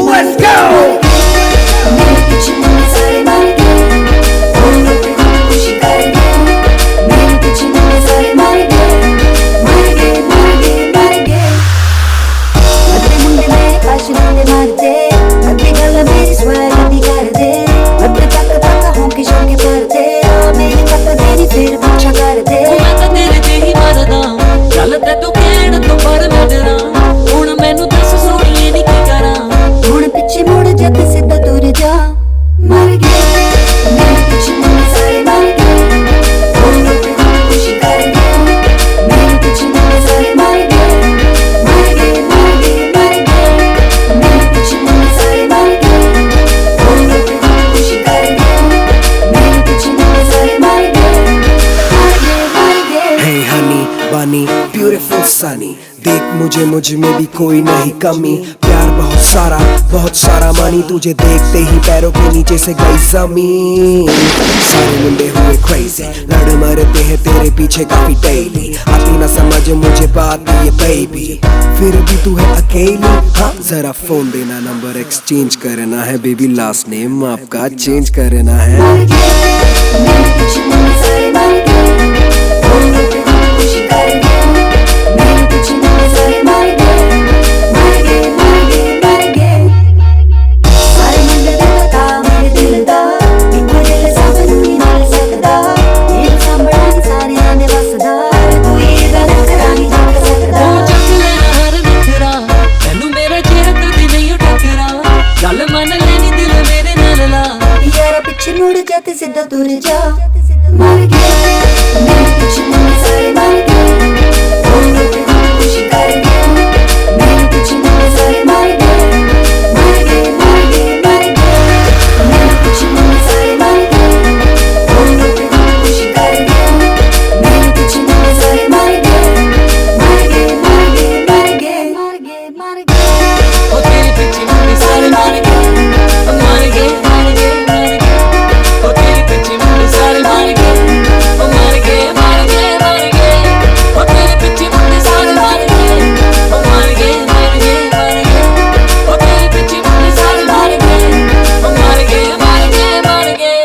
Let's go! Beautiful Sunny, देख मुझे में भी कोई नहीं कमी। प्यार बहुत सारा मानी, तुझे देखते ही पैरों के नीचे से गई जमीन। सारे मुंडे हुए क्रेजी, लड़ मरते हैं तेरे पीछे काफी डेली। आती ना समझ मुझे बात ये बेबी, फिर भी तू है अकेली। हाँ जरा फोन देना, नंबर एक्सचेंज करना है बेबी, लास्ट नेम आपका चेंज करना है। मुड़ जाते सीधा दूर जा, मर गया मेरे पीछे मुड़ सारे मर गए। खुशी कर गया मेरे पीछे मुड़ सारे मर गए, मर गए मर गए मर गए। मेरे पीछे मुड़ सारे मर गए। खुशी कर गया मेरे पीछे मुड़ सारे मर गए, मर गए मर गए मर गए मर गए मर गए। ओ तेरे पीछे मुड़ सारे मर गए, मर गए मर गए मर गए।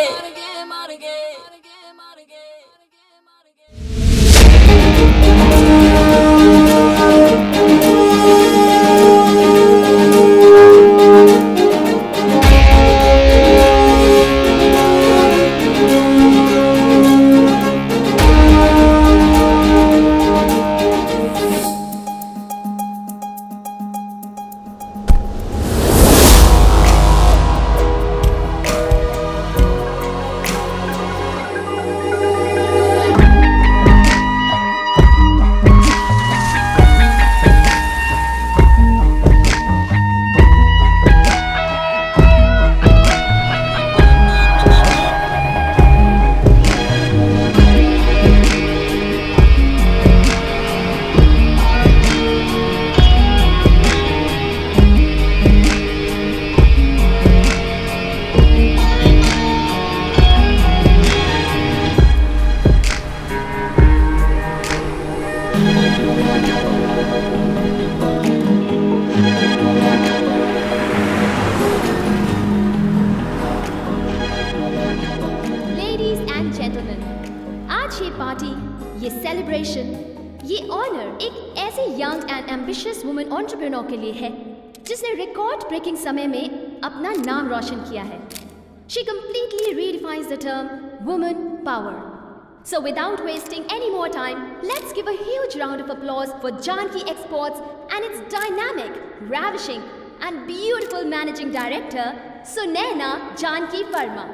ये सेलिब्रेशन, ये ऑनर एक ऐसी young and ambitious woman entrepreneur के लिए है जिसने रिकॉर्ड ब्रेकिंग समय में अपना नाम रोशन किया है। She completely redefines the term woman power. So without wasting any more time, let's give a huge round of applause for Janki Exports and its dynamic, ravishing and beautiful managing director, Sunaina Janki Verma.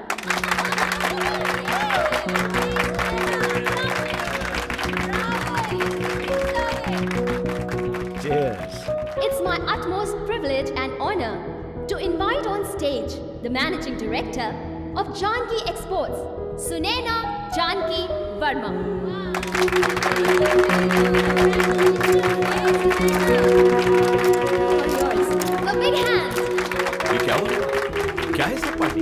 Cheers. It's my utmost privilege and honor to invite on stage the managing director of Janki Exports, Sunaina Janki Verma. A big hand. ये क्या हुआ? क्या है सब party?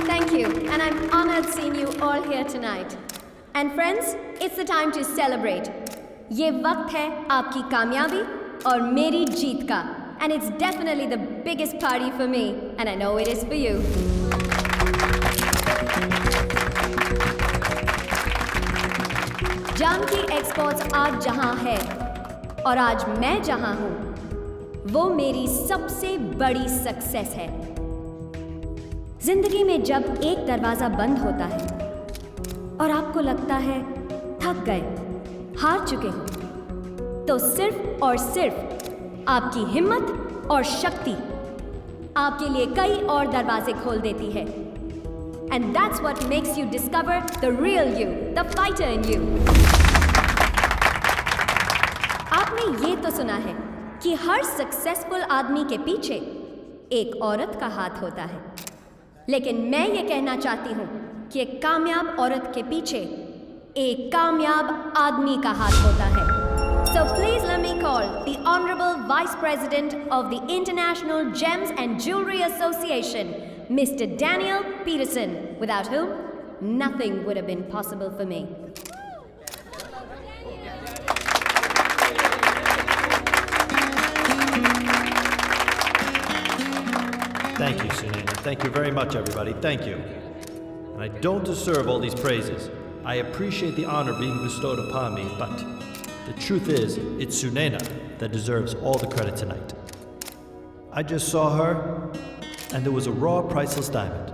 Thank you, and I'm honored seeing you all here tonight. And friends, it's the time to celebrate. ये वक्त है आपकी कामयाबी और मेरी जीत का. and it's definitely the biggest party for me, and I know it is for you. Janaki exports आज जहां है और आज मैं जहां हूं, वो मेरी सबसे बड़ी सक्सेस है। जिंदगी में जब एक दरवाजा बंद होता है और आपको लगता है थक गए, हार चुके हो, तो सिर्फ और सिर्फ आपकी हिम्मत और शक्ति आपके लिए कई और दरवाजे खोल देती है। And that's what makes you discover the real you, the fighter in you. आपने ये तो सुना है कि हर सक्सेसफुल आदमी के पीछे एक औरत का हाथ होता है, लेकिन मैं ये कहना चाहती हूँ कि एक कामयाब औरत के पीछे एक कामयाब आदमी का हाथ होता है। So please let me call the Honorable Vice President of the International Gems and Jewelry Association, Mr. Daniel Peterson, without whom nothing would have been possible for me. Thank you, Sunena. Thank you very much, everybody. Thank you. And I don't deserve all these praises. I appreciate the honor being bestowed upon me, but the truth is, it's Sunena that deserves all the credit tonight. I just saw her, and there was a raw, priceless diamond.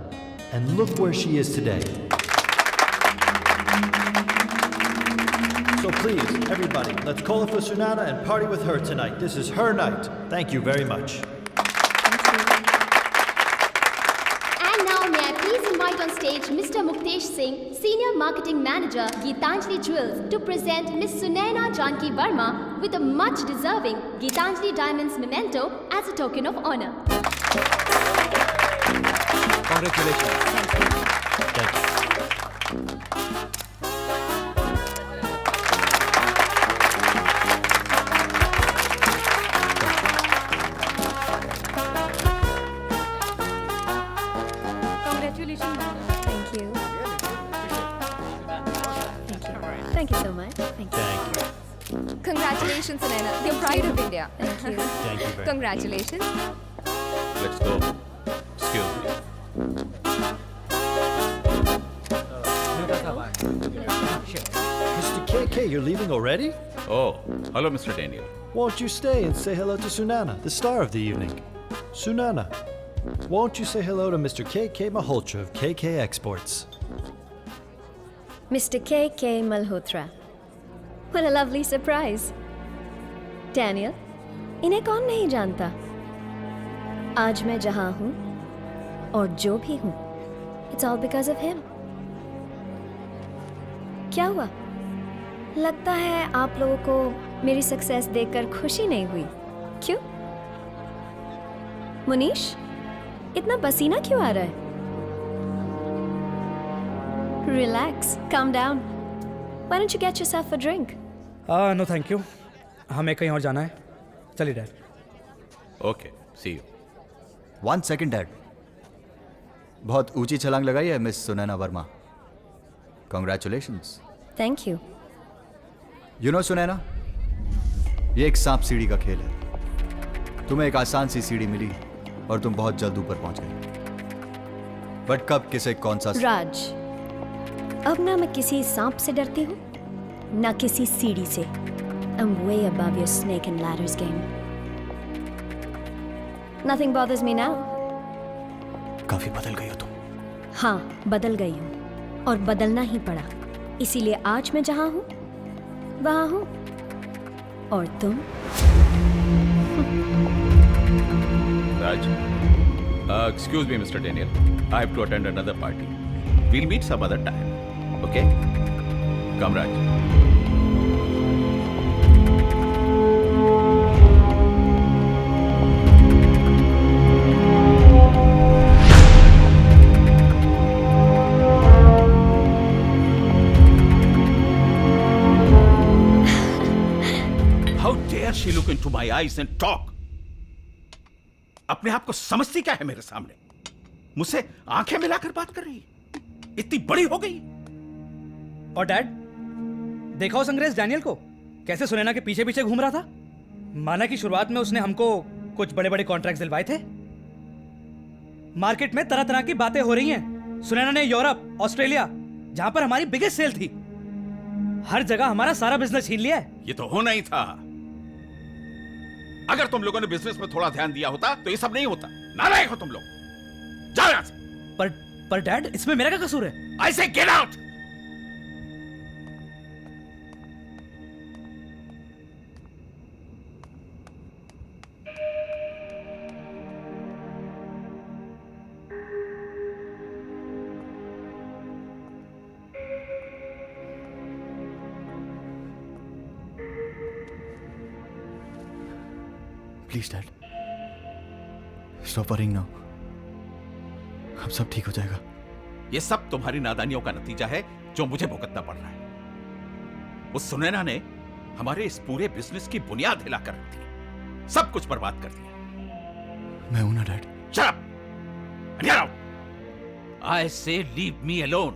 And look where she is today. So please, everybody, let's call it for Sunana and party with her tonight. This is her night. Thank you very much. And now may I please invite on stage Mr. Muktesh Singh, Senior Marketing Manager, Geetanjali Jewels, to present Miss Sunaina Janki Verma with a much deserving Geetanjali Diamonds memento as a token of honor. Congratulations. Thank you. Congratulations. Thank you. Thank you so much. Thank you. Thank you. Congratulations, Sunaina. The pride of India. Thank you. Thank you very much. Congratulations. Let's go. Excuse me. Mr. KK, you're leaving already? Oh, hello, Mr. Daniel. Won't you stay and say hello to Sunana, the star of the evening? Sunana, won't you say hello to Mr. KK Malhotra of KK Exports? Mr. K.K. Malhotra. What a lovely surprise. Daniel, इन्हें कौन नहीं जानता? आज मैं जहां हूं और जो भी हूं, it's all because of him. क्या हुआ? लगता है आप लोगों को मेरी सक्सेस देखकर खुशी नहीं हुई, क्यों? मुनीश, इतना पसीना क्यों आ रहा है? Relax, calm down. Why don't you get yourself a drink? No thank you, हमें कहीं और जाना है। चलिए dad. Okay, see you. 1 second, dad. बहुत ऊंची छलांग लगाई है miss Sunaina Verma. Congratulations. Thank you. You know Sunaina, ये एक सांप सीढ़ी का खेल है। तुम्हें एक आसान सी सीढ़ी मिली और तुम बहुत जल्द ऊपर पहुंच गए। बट कब किसे कौन सा राज, अब ना मैं किसी सांप से डरती हूँ, ना किसी सीढ़ी से। I'm way above your snake and ladders game. Nothing bothers me now. काफी बदल गई हो तुम। हाँ, बदल गई हूँ और बदलना ही पड़ा। इसीलिए आज मैं जहाँ हूँ, वहाँ हूँ। और तुम? Raj, excuse me, Mr. Daniel. I have to attend another party. We'll meet some other time. Okay? Come, Raj. How dare she look into my eyes and talk? अपने आप को समझती क्या है मेरे सामने? मुझसे आंखें मिलाकर बात कर रही, इतनी बड़ी हो गई। और डैड, देखा उस अंग्रेज डैनियल को कैसे सुनैना के पीछे पीछे घूम रहा था? माना कि शुरुआत में उसने हमको कुछ बड़े बड़े कॉन्ट्रैक्ट्स दिलवाए थे। मार्केट में तरह तरह की बातें हो रही हैं। सुनैना ने यूरोप, ऑस्ट्रेलिया, जहां पर हमारी बिगेस्ट सेल थी, हर जगह हमारा सारा बिजनेस छीन लिया है। ये तो होना ही था। अगर तुम लोगों ने बिजनेस में थोड़ा ध्यान दिया होता तो ये सब नहीं होता। नालायक हो तुम लोग, जाओ यहां से। पर डैड, इसमें मेरा क्या कसूर है? I say get out! Please dad, stop worrying now. अब सब ठीक हो जाएगा। ये सब तुम्हारी नादानियों का नतीजा है जो मुझे भुगतना पड़ रहा है। उस सुनैना ने हमारे इस पूरे बिजनेस की बुनियाद हिलाकर रख दी, सब कुछ बर्बाद कर दिया। मैं हूं ना dad. Shut up! And get out! I say leave me alone.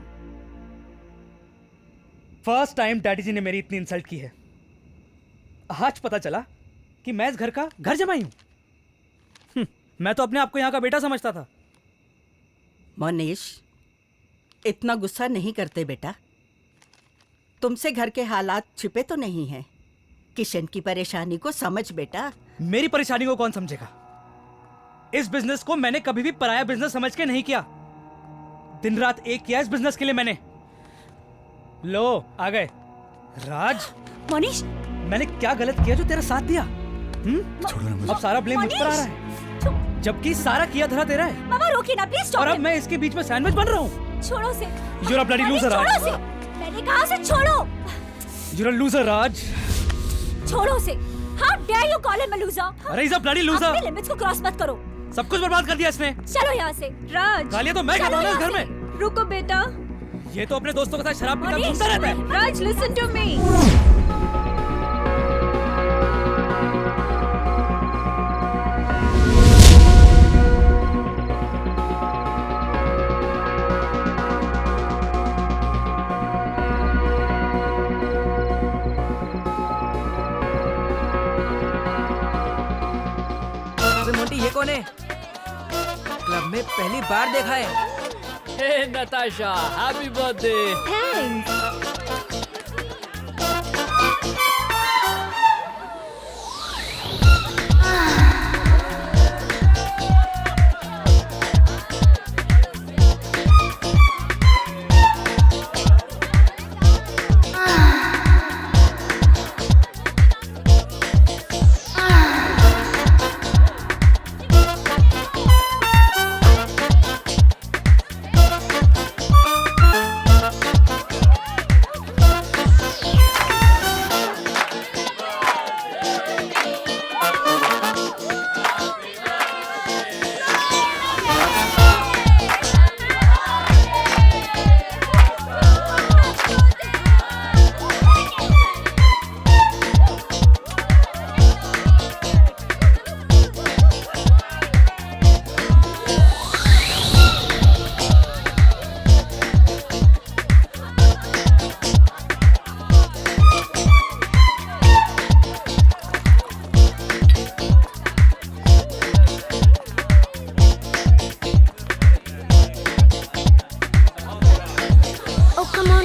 First time daddy जी ने मेरी इतनी इंसल्ट की है। आज पता चला कि मैं इस घर का घर जमाई हूं। मैं तो अपने आप को यहां का बेटा समझता था। मोनीश, इतना गुस्सा नहीं करते बेटा। तुमसे घर के हालात छिपे तो नहीं हैं। किशन की परेशानी को समझ बेटा। मेरी परेशानी को कौन समझेगा? इस बिजनेस को मैंने कभी भी पराया बिजनेस समझ के नहीं किया। दिन रात एक किया इस बिजनेस के लिए मैंने। लो आ गए। राज, मोनीश, मैंने क्या गलत किया जो तेरा साथ दिया? छोड़ो ना मुझे। अब सारा ब्लेम मुझ पर आ रहा है, जबकि सारा किया धरा तेरा है। मामा रोकिए ना प्लीज, और अब मैं इसके बीच में सैंडविच बन रहा हूँ। छोड़ो से। You're a bloody loser, छोड़ो राज। से। मैंने कहा से छोड़ो। You're a loser, राज। छोड़ो से। How dare you call him a loser? अरे he's a bloody loser। अपने लिमिट्स को क्रॉस मत करो। सब कुछ बर्बाद कर दिया इसने। चलो यहाँ से। राज, गालियाँ तो मैं खाता हूँ ना इस घर में। रुको बेटा। ये तो अपने दोस्तों के साथ शराब पीकर घूमता रहता है। Raj, listen to me. Monty, ये कौन है? क्लब में पहली बार देखा है। Hey Natasha, happy birthday.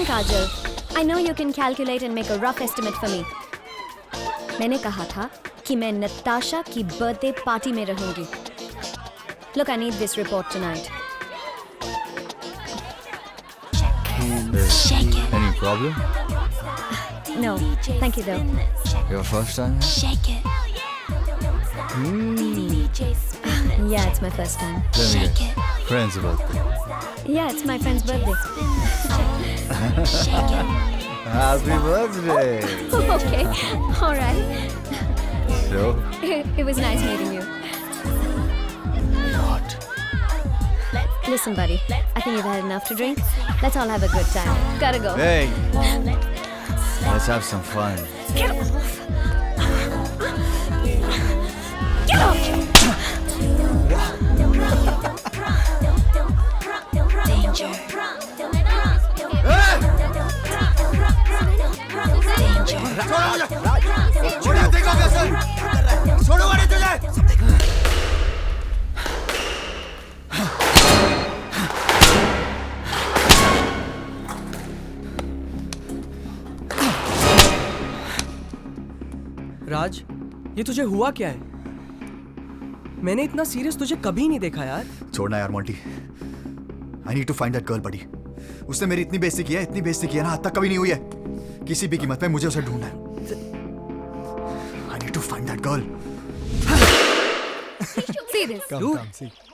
Kajal, I know you can calculate and make a rough estimate for me. मैंने कहा था कि मैं नताशा की बर्थडे पार्टी में रहूंगी. Look, I need this report tonight. Any problem? No, thank you though. Your first time? Shake it. Yeah, it's my first time. Let me guess. Friend's birthday. Yeah, it's my friend's birthday. Happy birthday. Okay, all right. So? It was nice meeting you. What? Listen, buddy, I think you've had enough to drink. Let's all have a good time. Gotta go. Hey, let's have some fun. Get off! Get off! Danger. छोड़ो मुझे! छोड़ो, देखो कैसे! छोड़ो गाड़ी तुझे! राज, ये तुझे हुआ क्या है? मैंने इतना सीरियस तुझे कभी नहीं देखा यार। छोड़ना यार Monty. I need to find that girl buddy. उसने मेरी इतनी बेइज्जती की है, इतनी बेइज्जती की है ना, आज तक कभी नहीं हुई है। किसी भी कीमत पे मुझे उसे ढूंढना है। I need to find that girl. Serious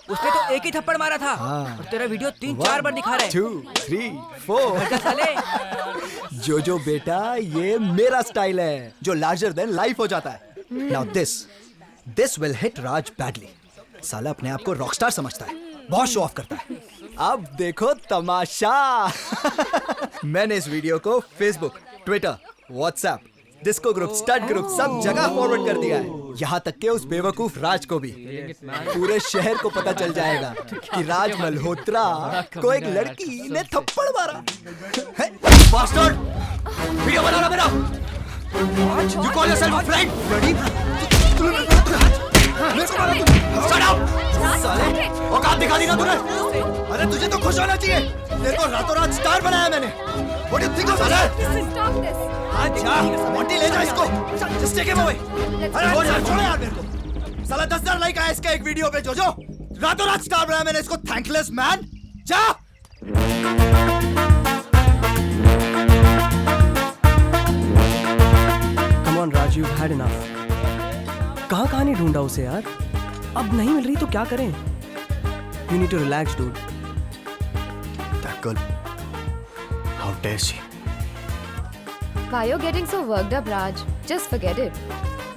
उसने तो एक ही थप्पड़ मारा था और तेरा वीडियो 3-4 बार दिखा रहा है। 2, 3, 4। साले, जो बेटा, ये मेरा स्टाइल है जो लार्जर देन लाइफ हो जाता है। Now this will hit Raj badly. साला अपने आप को रॉकस्टार समझता है, बहुत शो ऑफ करता है। अब देखो तमाशा। मैंने इस वीडियो को Facebook, Twitter, WhatsApp, disco group, stud group सब जगह फॉरवर्ड कर दिया है। यहाँ तक के उस बेवकूफ राज को भी। पूरे शहर को पता चल जाएगा कि राज मल्होत्रा को एक लड़की ने थप्पड़ मारा। बास्टर्ड! वीडियो बना रहा मेरा। You call yourself a friend? Shut up! साले, औकात दिखा दी ना तूने? अरे तुझे तो खुश होना चाहिए। तेरे को रातों रात स्टार बनाया मैंने। What do you think of that? Stop this. अच्छा, मोंटी ले जा इसको। Just take him away. अरे छोड़ो यार मेरे को। साला 10,000 लाइक आया इसका एक वीडियो पे जो रातों रात स्टार बनाया मैंने इसको। Thankless man. जा। Come on Raj, you've had enough. कहाँ नहीं ढूंढा उसे यार? अब नहीं मिल रही तो क्या करें? You need to relax, dude. That girl. How dare she? Why you're getting so worked up, Raj? Just forget it.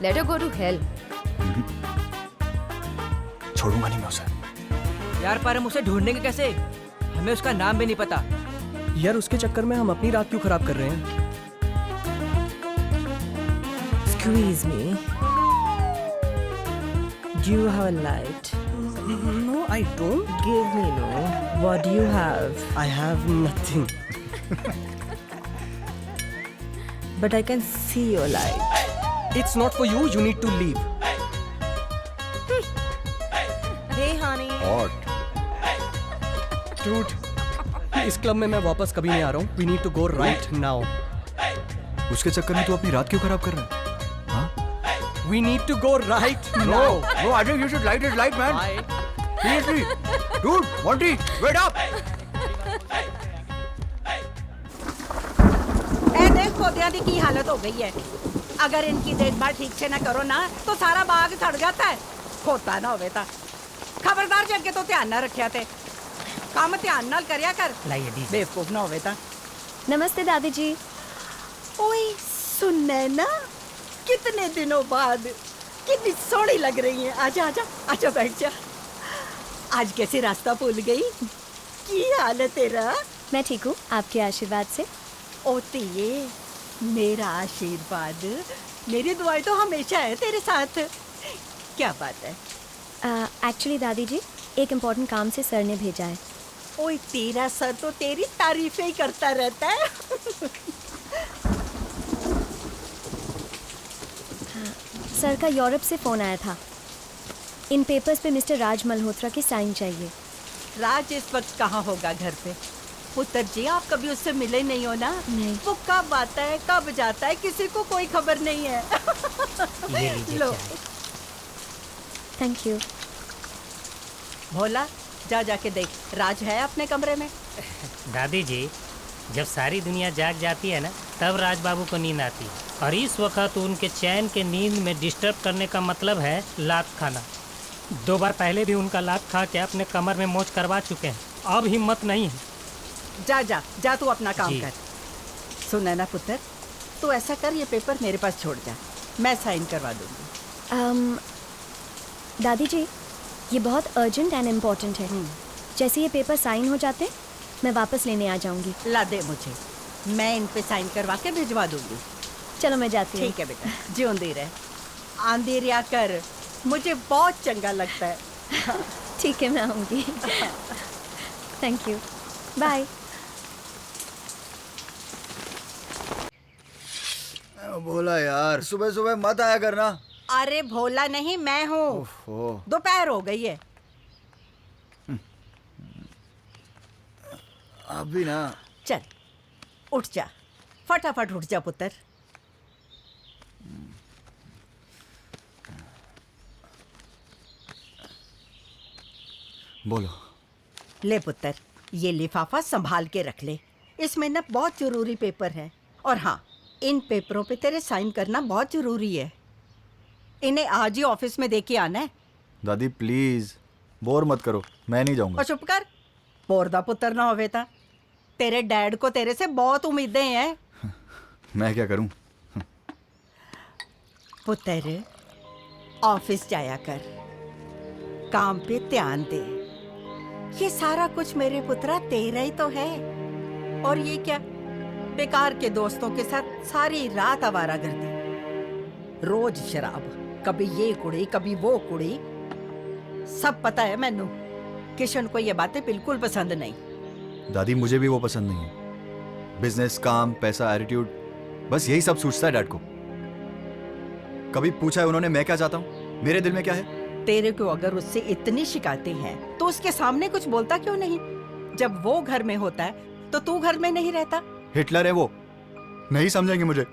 Let her go to hell. छोड़ूंगा नहीं मैं उसे। यार पर हम उसे ढूंढेंगे कैसे? हमें उसका नाम भी नहीं पता। यार उसके चक्कर में हम अपनी रात क्यों खराब कर रहे हैं? Squeeze me. Do you have a light? No, I don't. Give me no. What do you have? I have nothing. But I can see your light. It's not for you. You need to leave. Hey, honey. What? Dude, इस club में मैं वापस कभी नहीं आ रहा हूँ. We need to go right now. उसके चक्कर में तू अपनी रात क्यों खराब कर रहा है? We need to go right now. No, I think you should light his light, man. Seriously, dude, Monty, wait up. ए देख पौधियां दी की हालत हो गई है। अगर इनकी देखभाल ठीक से ना करो ना तो सारा बाग सड़ जाता है। खोता ना होवे ता खबरदार जग के तो ध्यान ना रखिया ते। काम ध्यान नाल करिया कर। बेवकूफ ना होवे ता। नमस्ते दादी जी। ओए सुनने ना, कितने दिनों बाद कितनी सोहनी लग रही है। आजा आजा आजा बैठ जा। आज कैसे रास्ता भूल गई? की हाल है तेरा? मैं ठीक हूँ, आपके आशीर्वाद से। ओती ये मेरा आशीर्वाद, मेरी दुआएं तो हमेशा है तेरे साथ। क्या बात है? एक्चुअली दादी जी, एक इम्पोर्टेंट काम से सर ने भेजा है। ओए तेरा सर तो तेरी तारीफें ही करता रहता है। सर का यूरोप से फ़ोन आया था। इन पेपर्स पे मिस्टर राज मल्होत्रा की साइन चाहिए। राज इस वक्त कहाँ होगा? घर पे। पुत्र जी आप कभी उससे मिले नहीं हो ना? नहीं। वो कब आता है कब जाता है किसी को कोई खबर नहीं है। लो थैंक यू। भोला जा जाके देख राज है अपने कमरे में। दादी जी, जब सारी दुनिया जाग जाती है ना तब राज बाबू को नींद आती है, और इस वक्त उनके चैन के नींद में डिस्टर्ब करने का मतलब है लात खाना। 2 बार पहले भी उनका लात खा के अपने कमर में मोच करवा चुके हैं। अब हिम्मत नहीं है। जा जा जा तू अपना काम कर। सुन ना पुत्र, तू ऐसा कर ये पेपर मेरे पास छोड़ जा, मैं साइन करवा दूंगी। दादी जी, ये बहुत अर्जेंट एंड इम्पोर्टेंट है। जैसे ये पेपर साइन हो जाते मैं वापस लेने आ जाऊंगी। ला दे मुझे, मैं इन पे साइन करवा के भिजवा दूंगी। चलो मैं जाती हूँ। ठीक है बेटा, जिਉਂਦੀ रहे। आंधी रिया कर, मुझे बहुत चंगा लगता है। ठीक है, मैं आऊँगी। Thank you, bye. बोला यार, सुबह सुबह मत आया करना। अरे भोला नहीं, मैं हूँ। दोपहर हो गई है। अभी ना। चल उठ जा, फटाफट उठ जा पुत्र। बोलो। ले पुत्र, ये लिफाफा संभाल के रख ले। इसमें ना बहुत जरूरी पेपर है। और हाँ, इन पेपरों पे तेरे साइन करना बहुत जरूरी है। इन्हें आज ही ऑफिस में दे के आना है। दादी प्लीज बोर मत करो, मैं नहीं जाऊंगा। और चुप कर, बोर दा पुत्र ना होवे ता। तेरे डैड को तेरे से बहुत उम्मीदें हैं। मैं क्या करूं? पुत्र, ऑफिस जाया कर, काम पे ध्यान दे। ये सारा कुछ मेरे पुत्रा तेरा ही तो है। और ये क्या, बेकार के दोस्तों के साथ सारी रात आवारागर्दी, रोज शराब, कभी ये कुड़ी कभी वो कुड़ी। सब पता है मैनू। किशन को ये बातें बिल्कुल पसंद नहीं। दादी मुझे भी वो पसंद नहीं है। बिजनेस, काम, पैसा, एटीट्यूड, बस यही सब सूझता है डैड को। कभी पूछा है उन्होंने मैं क्या चाहता हूँ, मेरे दिल में क्या है? तेरे को अगर उससे इतनी शिकायतें हैं तो उसके सामने कुछ बोलता क्यों नहीं? जब वो घर में होता है तो तू घर में नहीं रहता। हिटलर है वो, नहीं समझेंगे मुझे।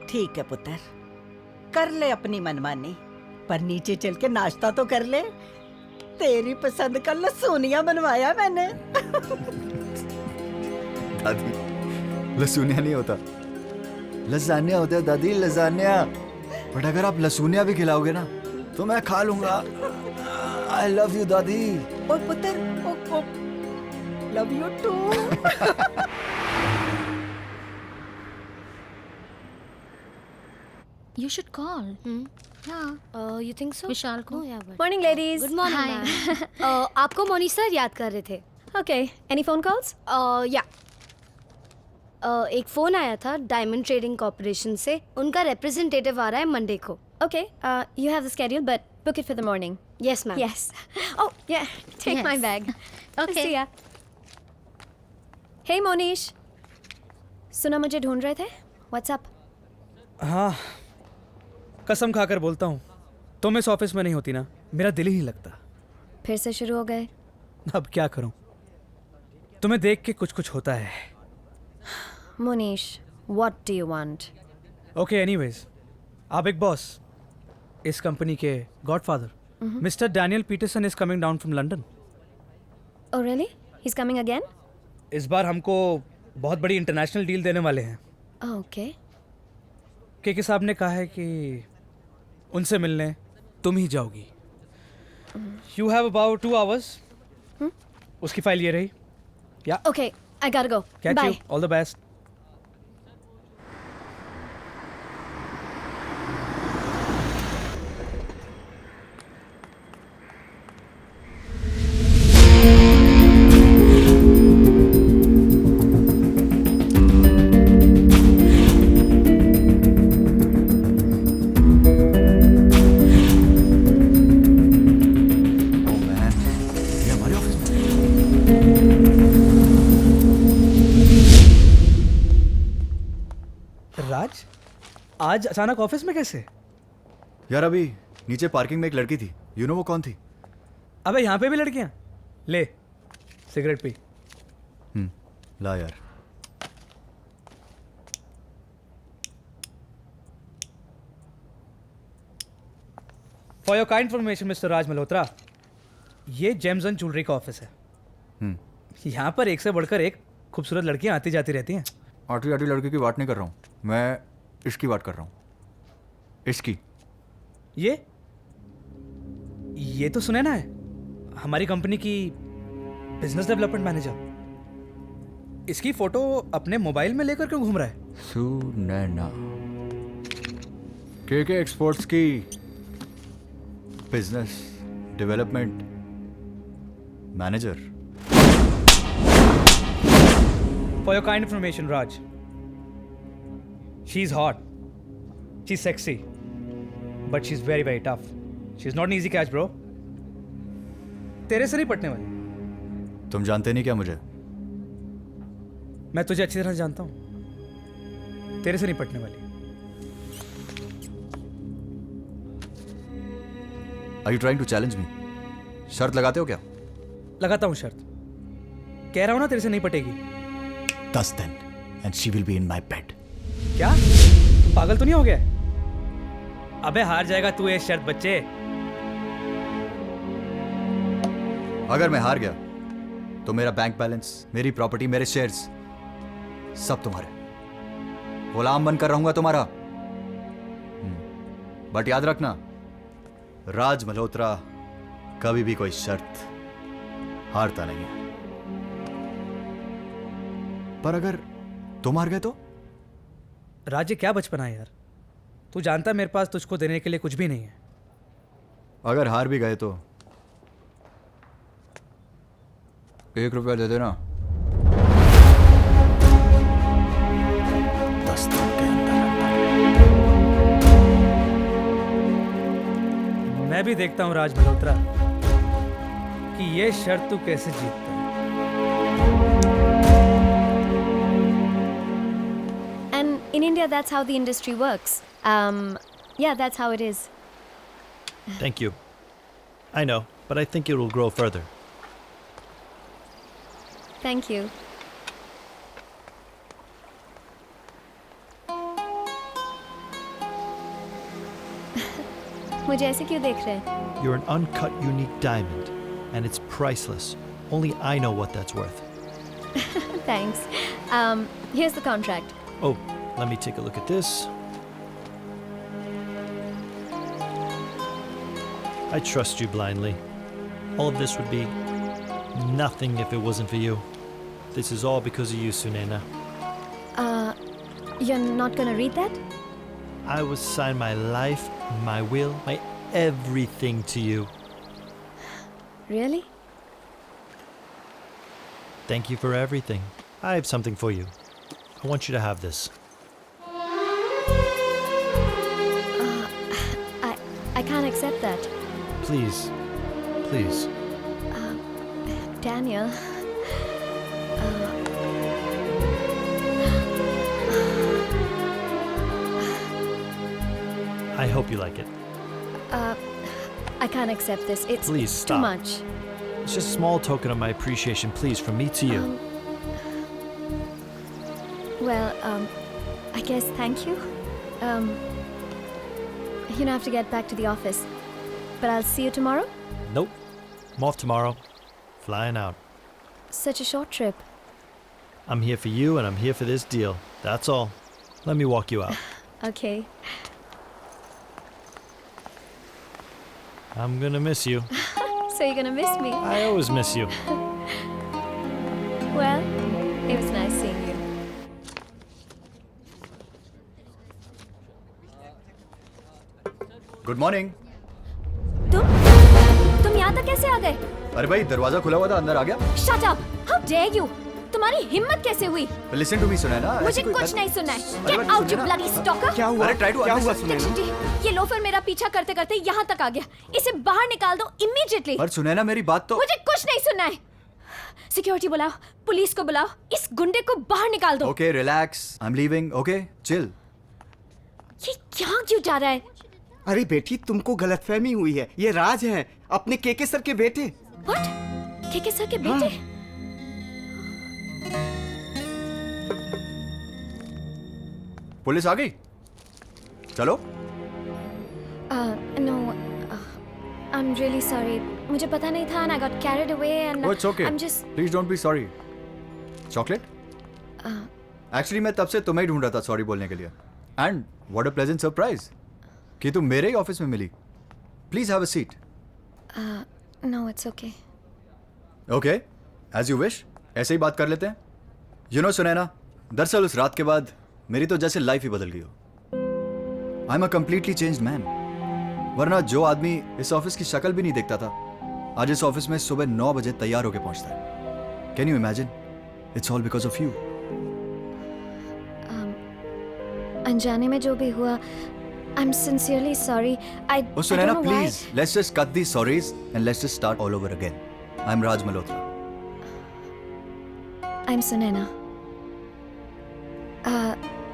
ठीक है पुत्र, कर ले अपनी मनमानी, पर नीचे चल के नाश्ता तो कर ले। तेरी पसंद का लसूनिया बनवाया मैंने। दादी लसूनिया नहीं होता, लजानिया होता है दादी, लजानिया। बट अगर आप लसूनिया भी खिलाओगे ना तो मैं खा लूंगा। आई लव यू दादी। और पुत्र, love you too. You should call. Yeah. You think so? Vishal को. No, yeah, but... morning ladies. Good morning, ma'am. आपको मोनीश सर याद कर रहे थे। Okay, any phone calls? या एक फ़ोन आया था डायमंड ट्रेडिंग कॉर्पोरेशन से। उनका रिप्रेजेंटेटिव आ रहा है मंडे को। Okay, you have the schedule but book it for the morning. Yes ma'am. Yes. Oh yeah, take my bag. Okay, see ya. Hey Monish, सुना मुझे ढूंढ रहे थे? What's up? हाँ, कसम खाकर बोलता हूँ, तुम इस ऑफिस में नहीं होती ना, मेरा दिल ही नहीं लगता। फिर से शुरू हो गए? अब क्या करूँ, तुम्हें देख के कुछ कुछ होता है। Monish, what do you want? Okay, anyways, आप एक बॉस, इस कंपनी के godfather, mister Daniel Peterson is coming down from London. Oh really? He is coming again? इस बार हमको बहुत बड़ी इंटरनेशनल डील देने वाले हैं। ओके। के साहब ने कहा है कि उनसे मिलने तुम ही जाओगी। You have about 2 hours। उसकी फाइल ये रही। Yeah okay, I got go. Bye. All the best. Raj, आज अचानक ऑफिस में कैसे? यार अभी नीचे पार्किंग में एक लड़की थी, यू नो वो कौन थी? अबे यहाँ पे भी लड़कियाँ? ले सिगरेट पी। ला यार। For your kind information mister Raj Malhotra, ये जेम्स एंड ज्वेलरी का ऑफिस है। यहाँ पर एक से बढ़कर एक खूबसूरत लड़कियाँ आती जाती रहती हैं। आटी आटी लड़की की बात नहीं कर रहा हूँ मैं, इसकी बात कर रहा हूँ। इसकी। ये तो सुनैना है, हमारी कंपनी की बिजनेस डेवलपमेंट मैनेजर। इसकी फोटो अपने मोबाइल में लेकर क्यों घूम रहा है? सुनैना के एक्सपोर्ट्स की business development manager. For your kind information, Raj, she's hot, she's sexy, but she's very very tough. She's not an easy catch, bro. तेरे से नहीं पटने वाली। तुम जानते नहीं क्या मुझे? मैं तुझे अच्छी तरह जानता हूँ, तेरे से नहीं पटने वाली। Are you trying to challenge me? शर्त लगाते हो क्या? लगाता हूँ शर्त, कह रहा हूँ ना तेरे से नहीं पटेगी। 10 दिन and she will be in my bed. क्या तू पागल तो नहीं हो गया? अबे हार जाएगा तू ये शर्त बच्चे। अगर मैं हार गया तो मेरा बैंक बैलेंस, मेरी प्रॉपर्टी, मेरे शेयर्स सब तुम्हारे, गुलाम बनकर रहूंगा तुम्हारा। बट याद रखना, राज मल्होत्रा कभी भी कोई शर्त हारता नहीं है। पर अगर तुम हार गए तो? राज्य क्या बचपना है यार, तू जानता मेरे पास तुझको देने के लिए कुछ भी नहीं है। अगर हार भी गए तो ₹1 दे देना। 10 दिन के मैं भी देखता हूं राज मल्होत्रा कि ये शर्त तू कैसे जीतता है। And in India, that's how the industry works. Yeah, that's how it is. Thank you. I know, but I think it will grow further. Thank you. मुझे ऐसे क्यों देख रहे हैं? You're an uncut, unique diamond, and it's priceless. Only I know what that's worth. Thanks. Here's the contract. Oh, let me take a look at this. I trust you blindly. All of this would be nothing if it wasn't for you. This is all because of you, Sunena. You're not gonna read that? I would sign my life, my will, my everything to you. Really? Thank you for everything. I have something for you. I want you to have this. I can't accept that. Please. Please. Daniel. I hope you like it. I can't accept this. It's Please, too stop. much. It's just a small token of my appreciation, please, from me to you. Well, I guess thank you. You have to get back to the office. But I'll see you tomorrow? Nope. I'm off tomorrow. Flying out. Such a short trip. I'm here for you and I'm here for this deal. That's all. Let me walk you out. Okay. I'm gonna miss you. So you're gonna miss me? I always miss you. Well, it was nice seeing you. Good morning. तुम यहाँ तक कैसे आ गए? अरे भाई, दरवाजा खुला हुआ था, अंदर आ गया। Shut up! How dare you? तुम्हारी हिम्मत कैसे हुई? Listen to me, Sunaina. मुझे कुछ नहीं सुनना है। Get out, you bloody stalker! क्या हुआ? अरे try to understand। चिट्टी, ये लोफर मेरा पीछा करते करते यहाँ तक आ गया। इसे बाहर निकाल दो immediately। पर सुनैना, मेरी बात तो। मुझे कुछ नहीं सुनना है। सिक्योरिटी बुलाओ, पुलिस को बुलाओ, इस गुंडे को बाहर निकाल दो। Okay, relax. I'm leaving. Okay, chill. ये यहाँ क्यों जा रहा है? अरे बेटी, तुमको गलतफहमी हुई है। ये राज हैं, अपने केके सर के बेटे। What? केके सर के बेटे? पुलिस आ गई? चलो। No, I'm really sorry. मुझे पता नहीं था and I got carried away and Oh, it's okay. I'm just. Please don't be sorry. Chocolate? Actually, मैं तब से तुम्हें ही ढूंढ रहा था सॉरी बोलने के लिए। And what a pleasant surprise कि तुम मेरे ही ऑफिस में मिली। Please have a seat. No, it's okay. Okay, as you wish. ऐसे ही बात कर लेते हैं। You know, सुनैना, दरअसल उस रात के बाद मेरी तो जैसे लाइफ ही बदल गई हो। I'm a completely changed man. वरना जो आदमी इस ऑफिस की शक्ल भी नहीं देखता था, आज इस ऑफिस में सुबह 9 बजे तैयार होकर पहुंचता है। Can you imagine? It's all because of you. अनजाने में जो भी हुआ, I'm sincerely sorry. I Oh, Sunena, don't know please, why. let's just cut these sorries and let's just start all over again. I'm Raj Malhotra. I'm Sunena.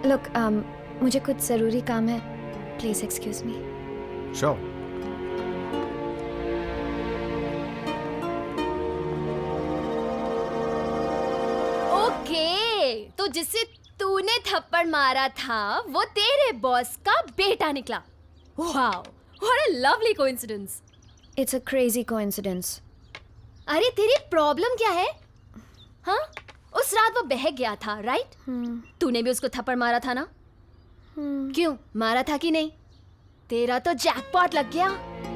Look, मुझे कुछ ज़रूरी काम है. Please excuse me. Sure. Okay, तो जिससे तूने थप्पड़ मारा था वो तेरे बॉस का बेटा निकला। Wow, what a lovely coincidence. It's a crazy coincidence. अरे तेरी प्रॉब्लम क्या है? हाँ, उस रात वो बहक गया था, राइट? तूने भी उसको थप्पड़ मारा था ना? क्यों मारा था कि नहीं? तेरा तो जैकपॉट लग गया।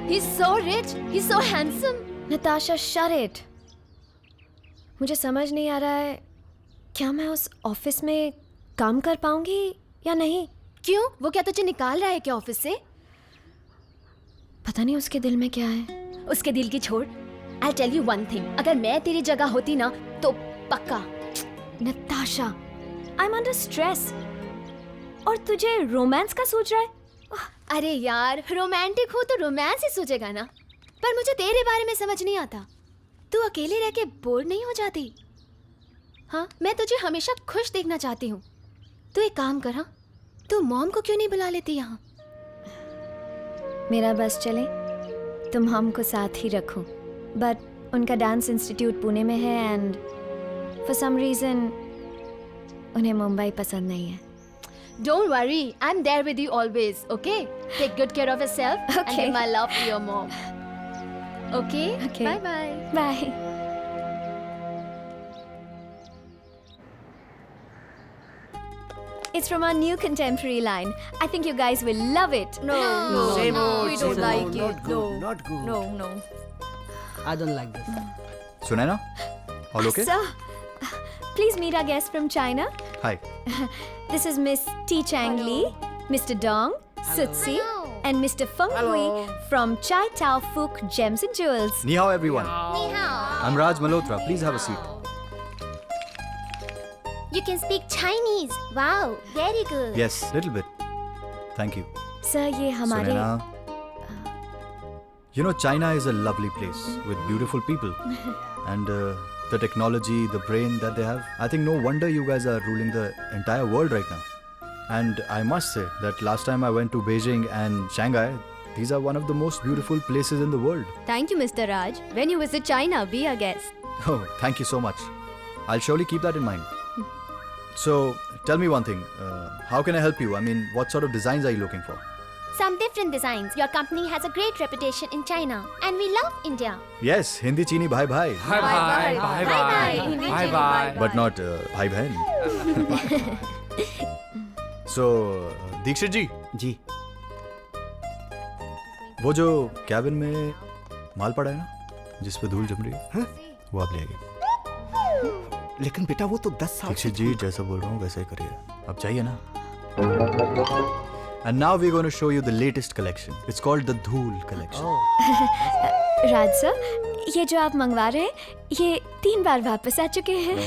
He's so rich, he's so handsome. Natasha, shut it. मुझे समझ नहीं आ रहा है क्या मैं उस ऑफिस में काम कर पाऊंगी या नहीं। क्यों? वो क्या तुझे निकाल रहा है क्या ऑफिस से? पता नहीं उसके दिल में क्या है। उसके दिल की छोड़। I'll tell you one thing. अगर मैं तेरी जगह होती ना तो पक्का। Natasha, I'm under stress. और तुझे रोमांस का सोच रहा है? अरे यार, रोमांटिक हो तो रोमांस ही सोचेगा ना। पर मुझे तेरे बारे में समझ नहीं आता। तू अकेले रह के बोर नहीं हो जाती? हाँ, मैं तुझे हमेशा खुश देखना चाहती हूँ। तू एक काम कर, हाँ, तू मॉम को क्यों नहीं बुला लेती यहाँ? मेरा बस चले, तुम हमको साथ ही रखो। बट उनका डांस इंस्टीट्यूट पुणे में है एंड फॉर सम रीजन उन्हें मुंबई पसंद नहीं है। Don't worry, I'm there with you always, okay? Take good care of yourself and Okay. give my love to your mom. Okay? Okay. Bye-bye. Bye. It's from our new contemporary line. I think you guys will love it. No, Same no, old, we don't same like old. it. Not good, No, not good. no, no. I don't like this. Sunaina, all okay? Sir, please meet our guest from China. Hi. This is Miss T. Chang Lee, Mr. Dong, Sutsi, and Mr. Feng Hui from Chai Tao Fook Gems and Jewels. Ni hao, everyone. I'm Raj Malhotra. Please have a seat. You can speak Chinese. Wow, very good. Yes, little bit. Thank you. Sir, ये हमारे Sunaina, you know, China is a lovely place with beautiful people. And the technology, the brain that they have, I think no wonder you guys are ruling the entire world right now. And I must say that last time I went to Beijing and Shanghai, these are one of the most beautiful places in the world. Thank you, Mr. Raj. When you visit China, be a guest. Oh, thank you so much. I'll surely keep that in mind. So, tell me one thing. How can I help you? I mean, what sort of designs are you looking for? Some different designs. Your company has a great reputation in China, and we love India. Yes, Hindi Chini bhai bhai. Bye bye. Bye bye. Bye bye. But not bhai bhain. So, Dikshit ji. जी वो जो cabin में माल पड़ा है ना, जिस पे धूल जम रही है, हाँ? वो आप ले आइए। लेकिन बेटा वो तो 10 साल दीक्षित जी जैसा बोल रहा हूँ वैसा ही करिए। अब चाहिए ना? And now we're going to show you the latest collection. It's called the Dhool collection. Raj sir, ये जो आप मंगवा रहे हैं, ये 3 बार वापस आ चुके हैं।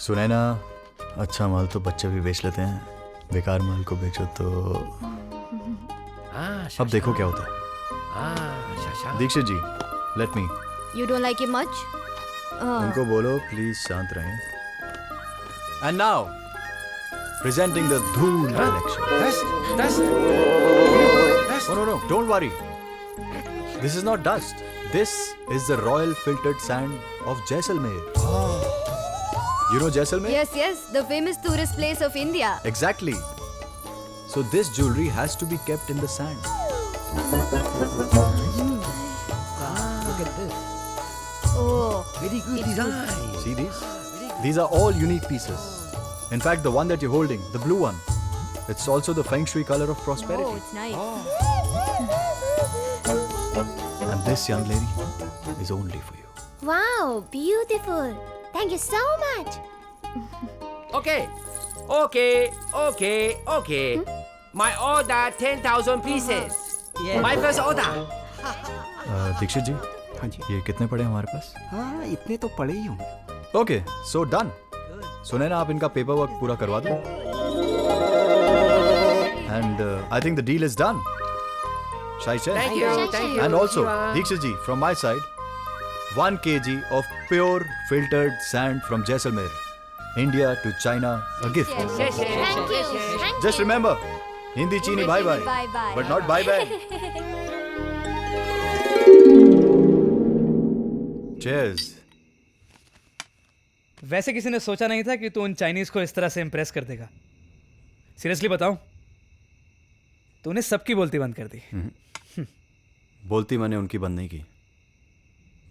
सुने ना, अच्छा माल तो बच्चे भी बेच लेते हैं, बेकार माल को बेचो तो अब देखो क्या होता है। दीक्षित जी, let me. You don't like it much? उनको बोलो प्लीज शांत रहें। And now, presenting the Dhool collection. Dust. No, don't worry. This is not dust. This is the royal filtered sand of Jaisalmer. You know Jaisalmer? Yes, the famous tourist place of India. Exactly. So this jewelry has to be kept in the sand. Look at this. Oh, Very good design. See these? These are all unique pieces. In fact, the one that you're holding, the blue one, it's also the Feng Shui color of prosperity. oh, it's nice. And this, young lady, is only for you. Wow, beautiful. Thank you so much. Okay. My order 10,000 pieces. My first order. Dixit जी, हाँ जी ये कितने पड़े हैं हमारे पास? हाँ इतने तो पड़े ही होंगे। Okay, so done. सुने ना, आप इनका पेपर वर्क पूरा करवा दो। And I think the deal is done. Shai Chen. Thank you. And also, Dikshit ji, from my side, 1 kg of pure filtered sand from Jaisalmer, India to China, a gift. Thank you. Just remember, Hindi Chini bye bye, Bye-bye. but not bye bye. Cheers. वैसे किसी ने सोचा नहीं था कि तू उन Chinese को इस तरह से इम्प्रेस कर देगा। सीरियसली बताऊं, तूने सबकी बोलती बंद कर दी। बोलती मैंने उनकी बंद नहीं की,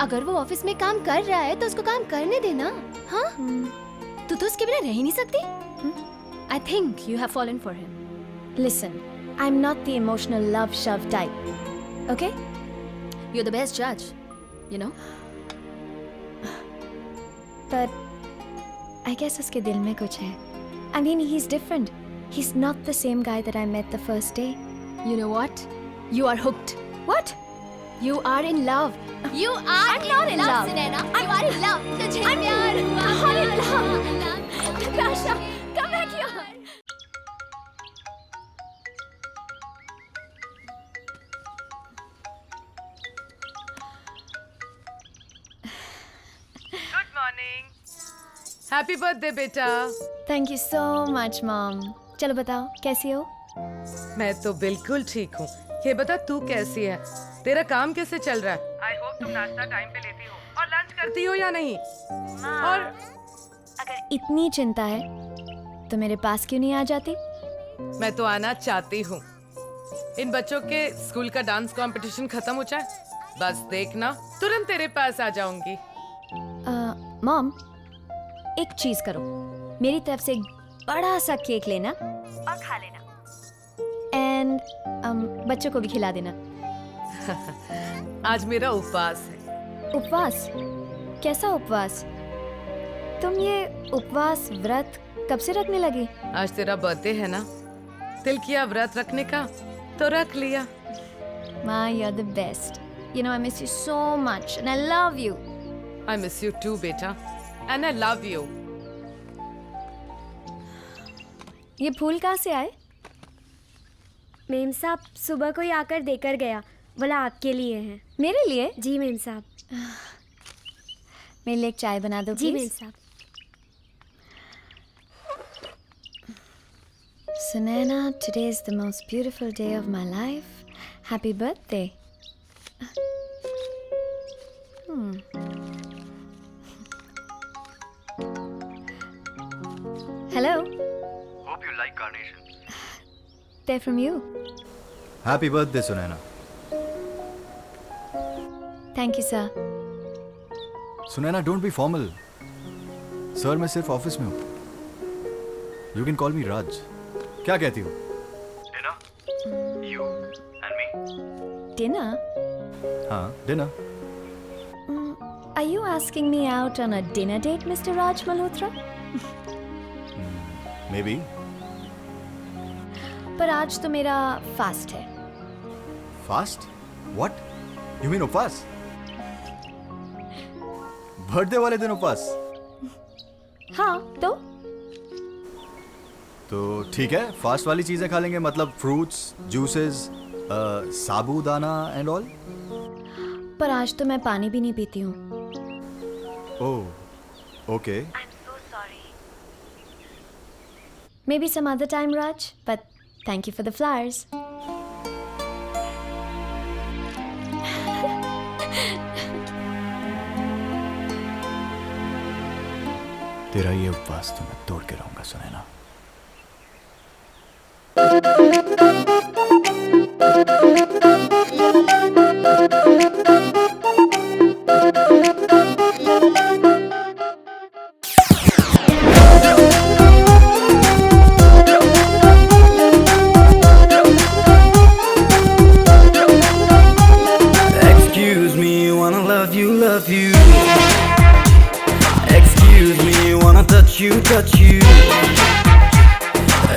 अगर वो ऑफिस में काम कर रहा है तो उसको काम करने देना। हाँ, तू तो उसके बिना रह ही नहीं सकती। I think you have fallen for him. Listen, I'm not the emotional love shove type. Okay? You're the best judge, you know. But I guess उसके दिल में कुछ है. I mean, he's different. He's not the same guy that I met the first day. You know what? You are hooked. What? You are in love. You are I'm not in love. Sunaina. You are in love. तुझे प्यार हुआ। I'm in love. Natasha, come back here. Good morning. Happy birthday बेटा। Thank you so much, Mom. चलो बताओ, कैसी हो? मैं तो बिल्कुल ठीक हूँ। ये बता तू कैसी है? तेरा काम कैसे चल रहा है? आई होप तुम नाश्ता टाइम पे लेती हो और लंच करती हो या नहीं? और अगर इतनी चिंता है तो मेरे पास क्यों नहीं आ जाती? मैं तो आना चाहती हूँ। इन बच्चों के स्कूल का डांस कंपटीशन खत्म हो जाए, बस देखना तुरंत तेरे पास आ जाऊंगी। मॉम, एक चीज करो, मेरी तरफ से एक बड़ा सा केक लेना और खा लेना, एंड बच्चों को भी खिला देना। आज मेरा उपवास है। उपवास? कैसा उपवास? तुम ये उपवास व्रत कब से रखने लगी? आज तेरा बर्थडे है ना, दिल किया व्रत रखने का तो रख लिया। माँ, you're the best. You know I miss you so much and I love you. I miss you too, बेटा, and I love you. ये फूल कहाँ से आए? मेम साहब सुबह कोई आकर देकर गया, बोला आपके लिए हैं। मेरे लिए? जी मेम साहब। मेरे लिए एक चाय बना दो जी please? मेम साहब। Sunaina, today is the most beautiful day of my life. Happy birthday. Hello. Hope you like carnations. They're from you. Happy birthday, Sunaina. Thank you, sir. Sunaina, don't be formal. Sir, मैं सिर्फ office में हूँ. You can call me Raj. क्या कहती हो? Dinner? You and me? Dinner? हाँ, dinner. Are you asking me out on a dinner date, Mr. Raj Malhotra? Maybe. पर आज तो मेरा फास्ट है। Fast? What? You mean उपवास? बर्थडे वाले दिन उपवास? हाँ, तो ठीक है, फास्ट वाली चीजें खा लेंगे, मतलब fruits, juices, sabudana and all. पर आज तो मैं पानी भी नहीं पीती हूँ। ओह, okay. Maybe some other time, Raj, but thank you for the flowers. तेरा ये उपवास तो मैं तोड़ के रहूंगा, Sunaina. Excuse me, wanna love you, love you. Excuse me, wanna touch you, touch you.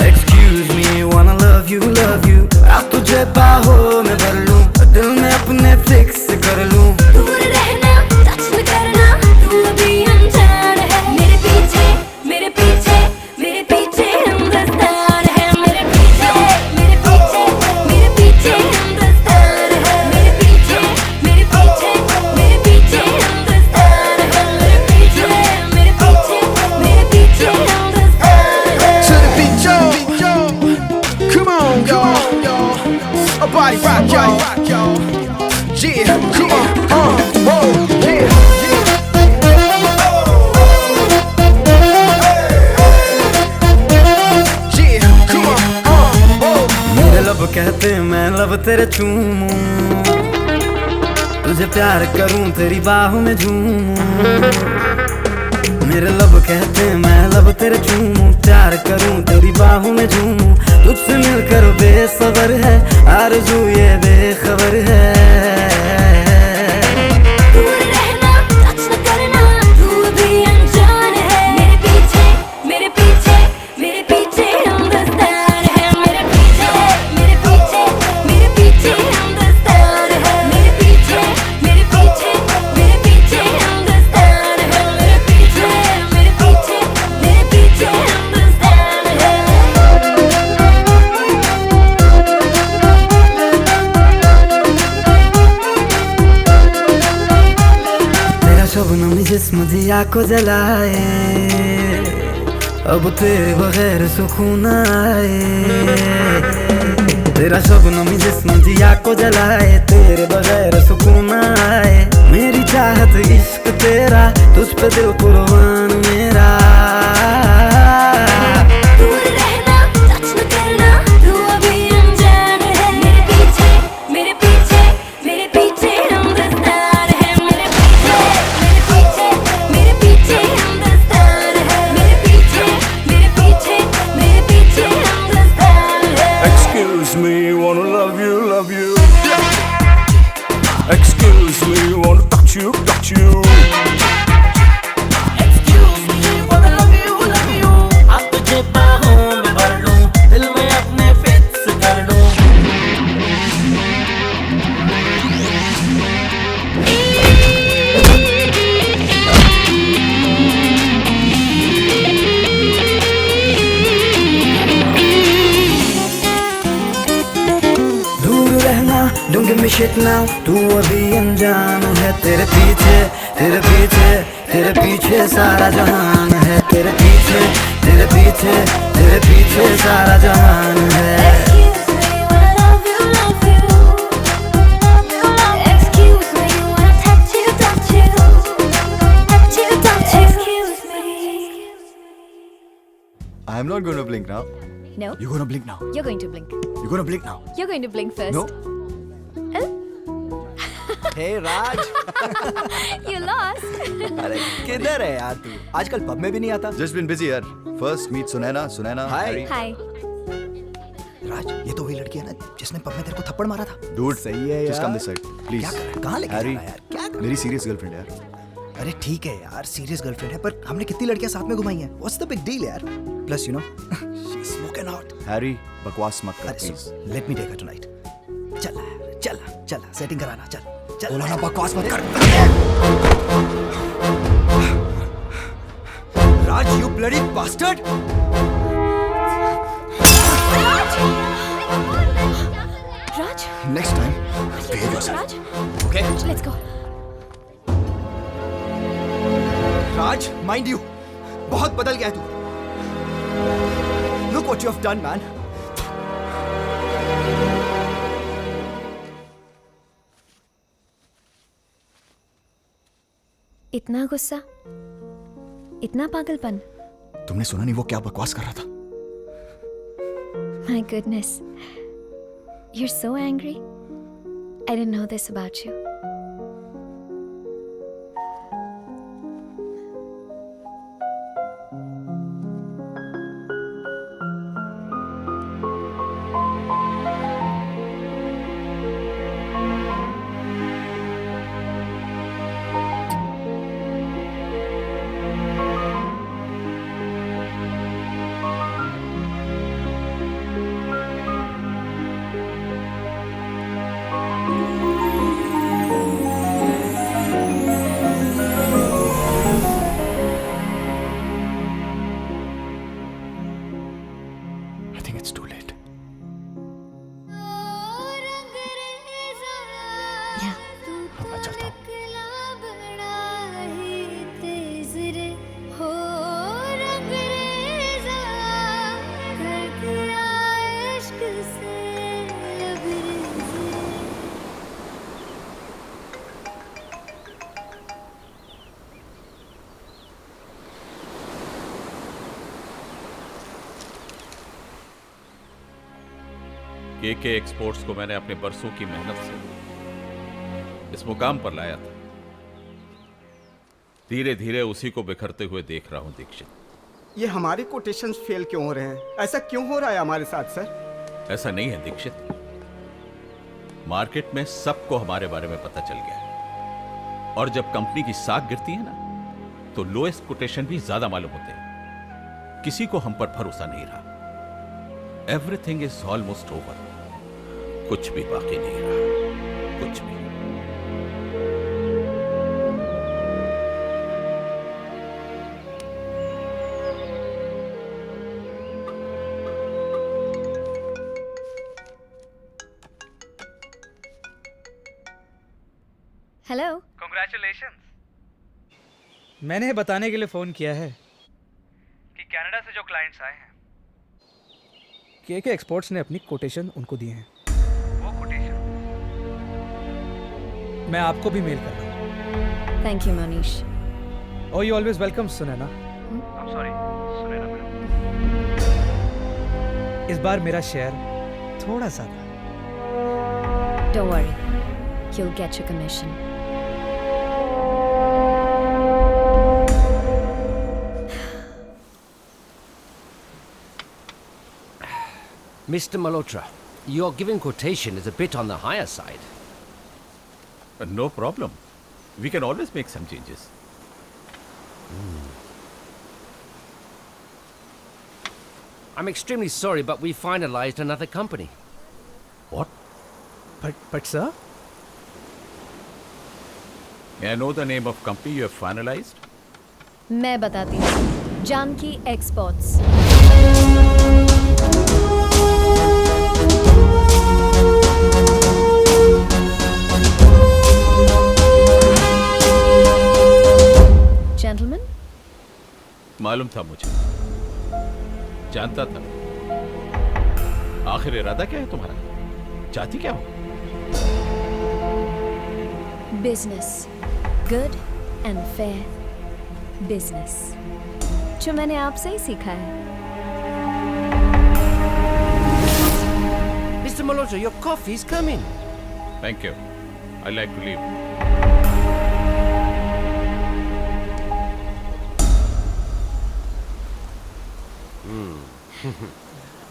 Excuse me, wanna love you, love you. अब तुझे बाहों में भर लूं, दिल में अपने फिक्स कर लूं। दूर रहना, टच न करना, तू अभी अनजान है। मेरे पीछे, मेरे पीछे, मेरे पीछे हिंदुस्तान है। मेरे पीछे, मेरे पीछे, मेरे पीछे हिंदुस्तान है। मेरे पीछे, मेरे पीछे, मेरे पीछे हिंदुस्तान है। मेरे पीछे, मेरे पीछे, मेरे पीछे हिंदुस्तान है। To the beat, yo, come on, y'all. A body rock, y'all. Yeah, come on, whoa, yeah. Yeah, come on, whoa. मेरे लब कहते मैं लब तेरे चूमूं, तुझे प्यार करूं तेरी बाहों में झूमूं, मेरे लब कहते मैं लब तेरे चूमूं, प्यार करूं तेरी बाहों में झूमूं, तुझसे मिलकर बेसबर है आरज़ू ये बेखबर है। दूर रहना, टच न करना, तू अभी अनजान है, मेरे पीछे मेरे पीछे मेरे पीछे हिंदुस्तान है, मेरे पीछे मेरे पीछे मेरे पीछे हिंदुस्तान है, मेरे पीछे मेरे पीछे मेरे पीछे हिंदुस्तान है, मेरे पीछे मेरे पीछे मेरे पीछे हिंदुस्तान है। तेरा शबनम जिस्म दिया को जलाए, अब तेरे बगैर सुकून आए, तेरा शबनम जिस्म दिया को जलाए, तेरे बगैर सुकून आए, मेरी चाहत इश्क तेरा, तुझ पे दिल कुर्बान मेरा। दूर रहना, टच न करना, तू अभी अनजान है, मेरे पीछे मेरे पीछे मेरे पीछे हिंदुस्तान है, मेरे पीछे मेरे पीछे हिंदुस्तान है, मेरे पीछे मेरे पीछे मेरे पीछे हिंदुस्तान है। Excuse me, wanna love you, love you. Excuse me, wanna touch you, touch you. Excuse me, wanna love you, love you. अब तुझे बाहों में भर लूं, दिल में अपने फिक्स कर लूं। दूर रहना, don't give me shit now, तू अभी अनजान है, तेरे पीछे तेरे पीछे तेरे पीछे सारा जहान है, तेरे पीछे तेरे पीछे तेरे पीछे सारा जहान है। Excuse me, wanna touch you, touch you, touch you, touch you. Excuse me. I'm not going to blink now. No. You're going to blink now. You're going to blink. You're going to blink now. You're going to blink first. No. Hey Raj. You lost. अरे किधर है यार तू? आजकल pub में भी नहीं आता. Just been busy यार. First meet Sunaina. Hi. Hi. राज, ये तो वही लड़की है ना जिसने पब में तेरे को थप्पड़ मारा था। Dude सही है यार. Just come this side, please. क्या कर रहा है? कहाँ लेके जा रहा है यार? क्या कर रहा है? मेरी serious girlfriend है यार. अरे ठीक है यार, सीरियस गर्लफ्रेंड है, पर हमने कितनी लड़कियां साथ में घुमाई हैं? What's the big deal यार? Plus you know, she's smoking hot. Harry, बकवास मत कर अरे please. let me take her tonight. चल सेटिंग कराना, चल बोला ना बकवास मत कर। राज, you bloody bastard! Raj? Next time, behave yourself. Raj? Okay? Let's go. Raj, mind you, बहुत बदल गया है तू। Look what you have done, man. इतना गुस्सा, इतना पागलपन। तुमने सुना नहीं वो क्या बकवास कर रहा था? My goodness. You're so angry. I didn't know this about you. KK exports को मैंने अपने बरसों की मेहनत से इस मुकाम पर लाया था। धीरे धीरे उसी को बिखरते हुए देख रहा हूं दीक्षित। ये हमारे कोटेशंस फेल क्यों हो रहे हैं? ऐसा क्यों हो रहा है हमारे साथ सर? ऐसा नहीं है दीक्षित, मार्केट में सबको हमारे बारे में पता चल गया है। और जब कंपनी की साख गिरती है ना, तो लोएस्ट कोटेशन भी ज्यादा मालूम होते हैं। किसी को हम पर भरोसा नहीं रहा। Everything is almost over. कुछ भी बाकी नहीं रहा, कुछ भी। हेलो। Congratulations. मैंने बताने के लिए फोन किया है कि कनाडा से जो क्लाइंट्स आए हैं, केके एक्सपोर्ट्स ने अपनी कोटेशन उनको दिए हैं। वो कोटेशन मैं आपको भी मेल कर रहा हूँ। Thank you Manish. Oh, you always welcome, Sunaina. I'm sorry, Sunaina madam. इस बार मेरा शेयर थोड़ा सा था। Don't worry, you'll get your commission. Mr. Malhotra, your given quotation is a bit on the higher side. No problem. We can always make some changes. I'm extremely sorry, but we finalized another company. What? But sir? May I know the name of company you have finalized? मैं बताती हूँ। Janaki exports. Gentlemen? मालूम था मुझे, जानता था। आखिर इरादा क्या है तुम्हारा? चाहती क्या हो? Business, good and fair business, जो मैंने आपसे ही सीखा है। Mr. Malhotra, your coffee's coming. Thank you. I'd like to leave.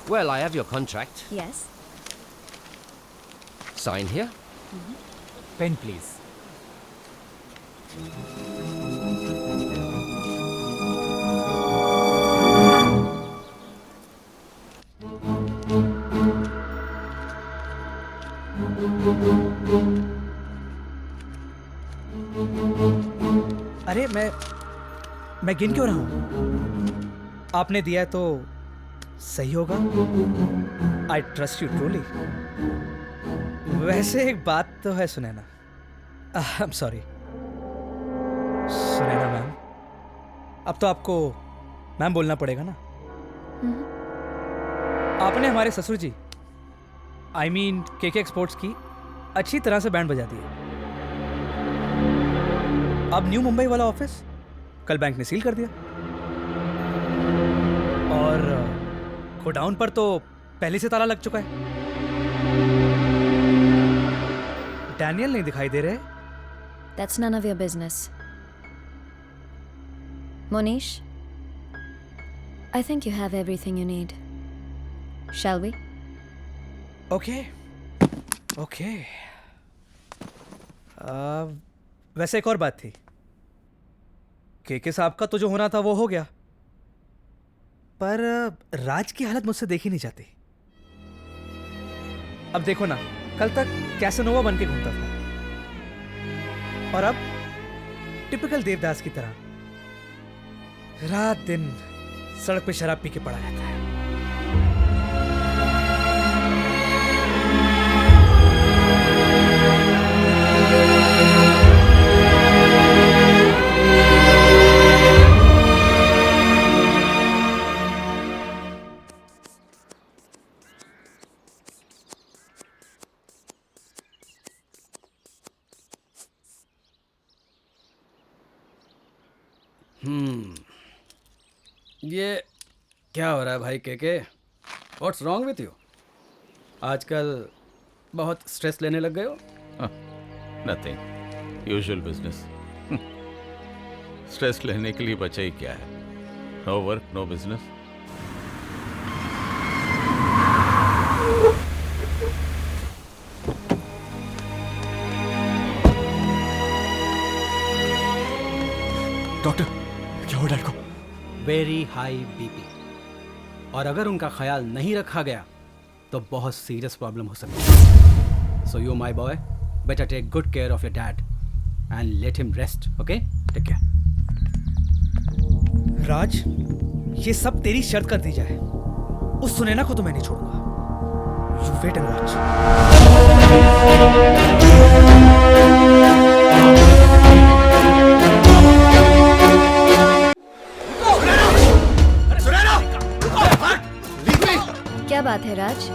Well, I have your contract. Yes. Sign here. Pen, please. अरे मैं गिन क्यों रहा हूं? आपने दिया है तो सही होगा। I trust you truly. वैसे एक बात तो है Sunaina. I am sorry Sunaina ma'am, अब तो आपको मैम बोलना पड़ेगा ना। आपने हमारे ससुर जी आई मीन केके एक्सपोर्ट्स की अच्छी तरह से बैंड बजा दी है। अब न्यू मुंबई वाला ऑफिस कल बैंक ने सील कर दिया और गोडाउन पर तो पहले से ताला लग चुका है। डैनियल नहीं दिखाई दे रहे। That's none of your business. Monish, I think you have everything you need. Shall we? Okay. Okay. वैसे एक और बात थी। केके साहब का तो जो होना था वो हो गया, पर राज की हालत मुझसे देखी नहीं जाती। अब देखो ना, कल तक कैसनोवा बन के घूमता था और अब टिपिकल देवदास की तरह रात दिन सड़क पे शराब पी के पड़ा रहता है। ये क्या हो रहा है भाई KK? What's wrong with you? आजकल बहुत स्ट्रेस लेने लग गए हो? Nothing, usual business. स्ट्रेस लेने के लिए बचा ही क्या है? No work, no business. Doctor, क्या हुआ डैड को? वेरी हाई बीपी, और अगर उनका ख्याल नहीं रखा गया तो बहुत सीरियस प्रॉब्लम हो सकती है। So you my boy, better take good care of your dad and let him rest, okay? Take care. Raj, ये सब तेरी शर्त कर दी जाए, उस सुनैना को तो मैं नहीं छोड़ूंगा। You wait and watch. क्या बात है राज?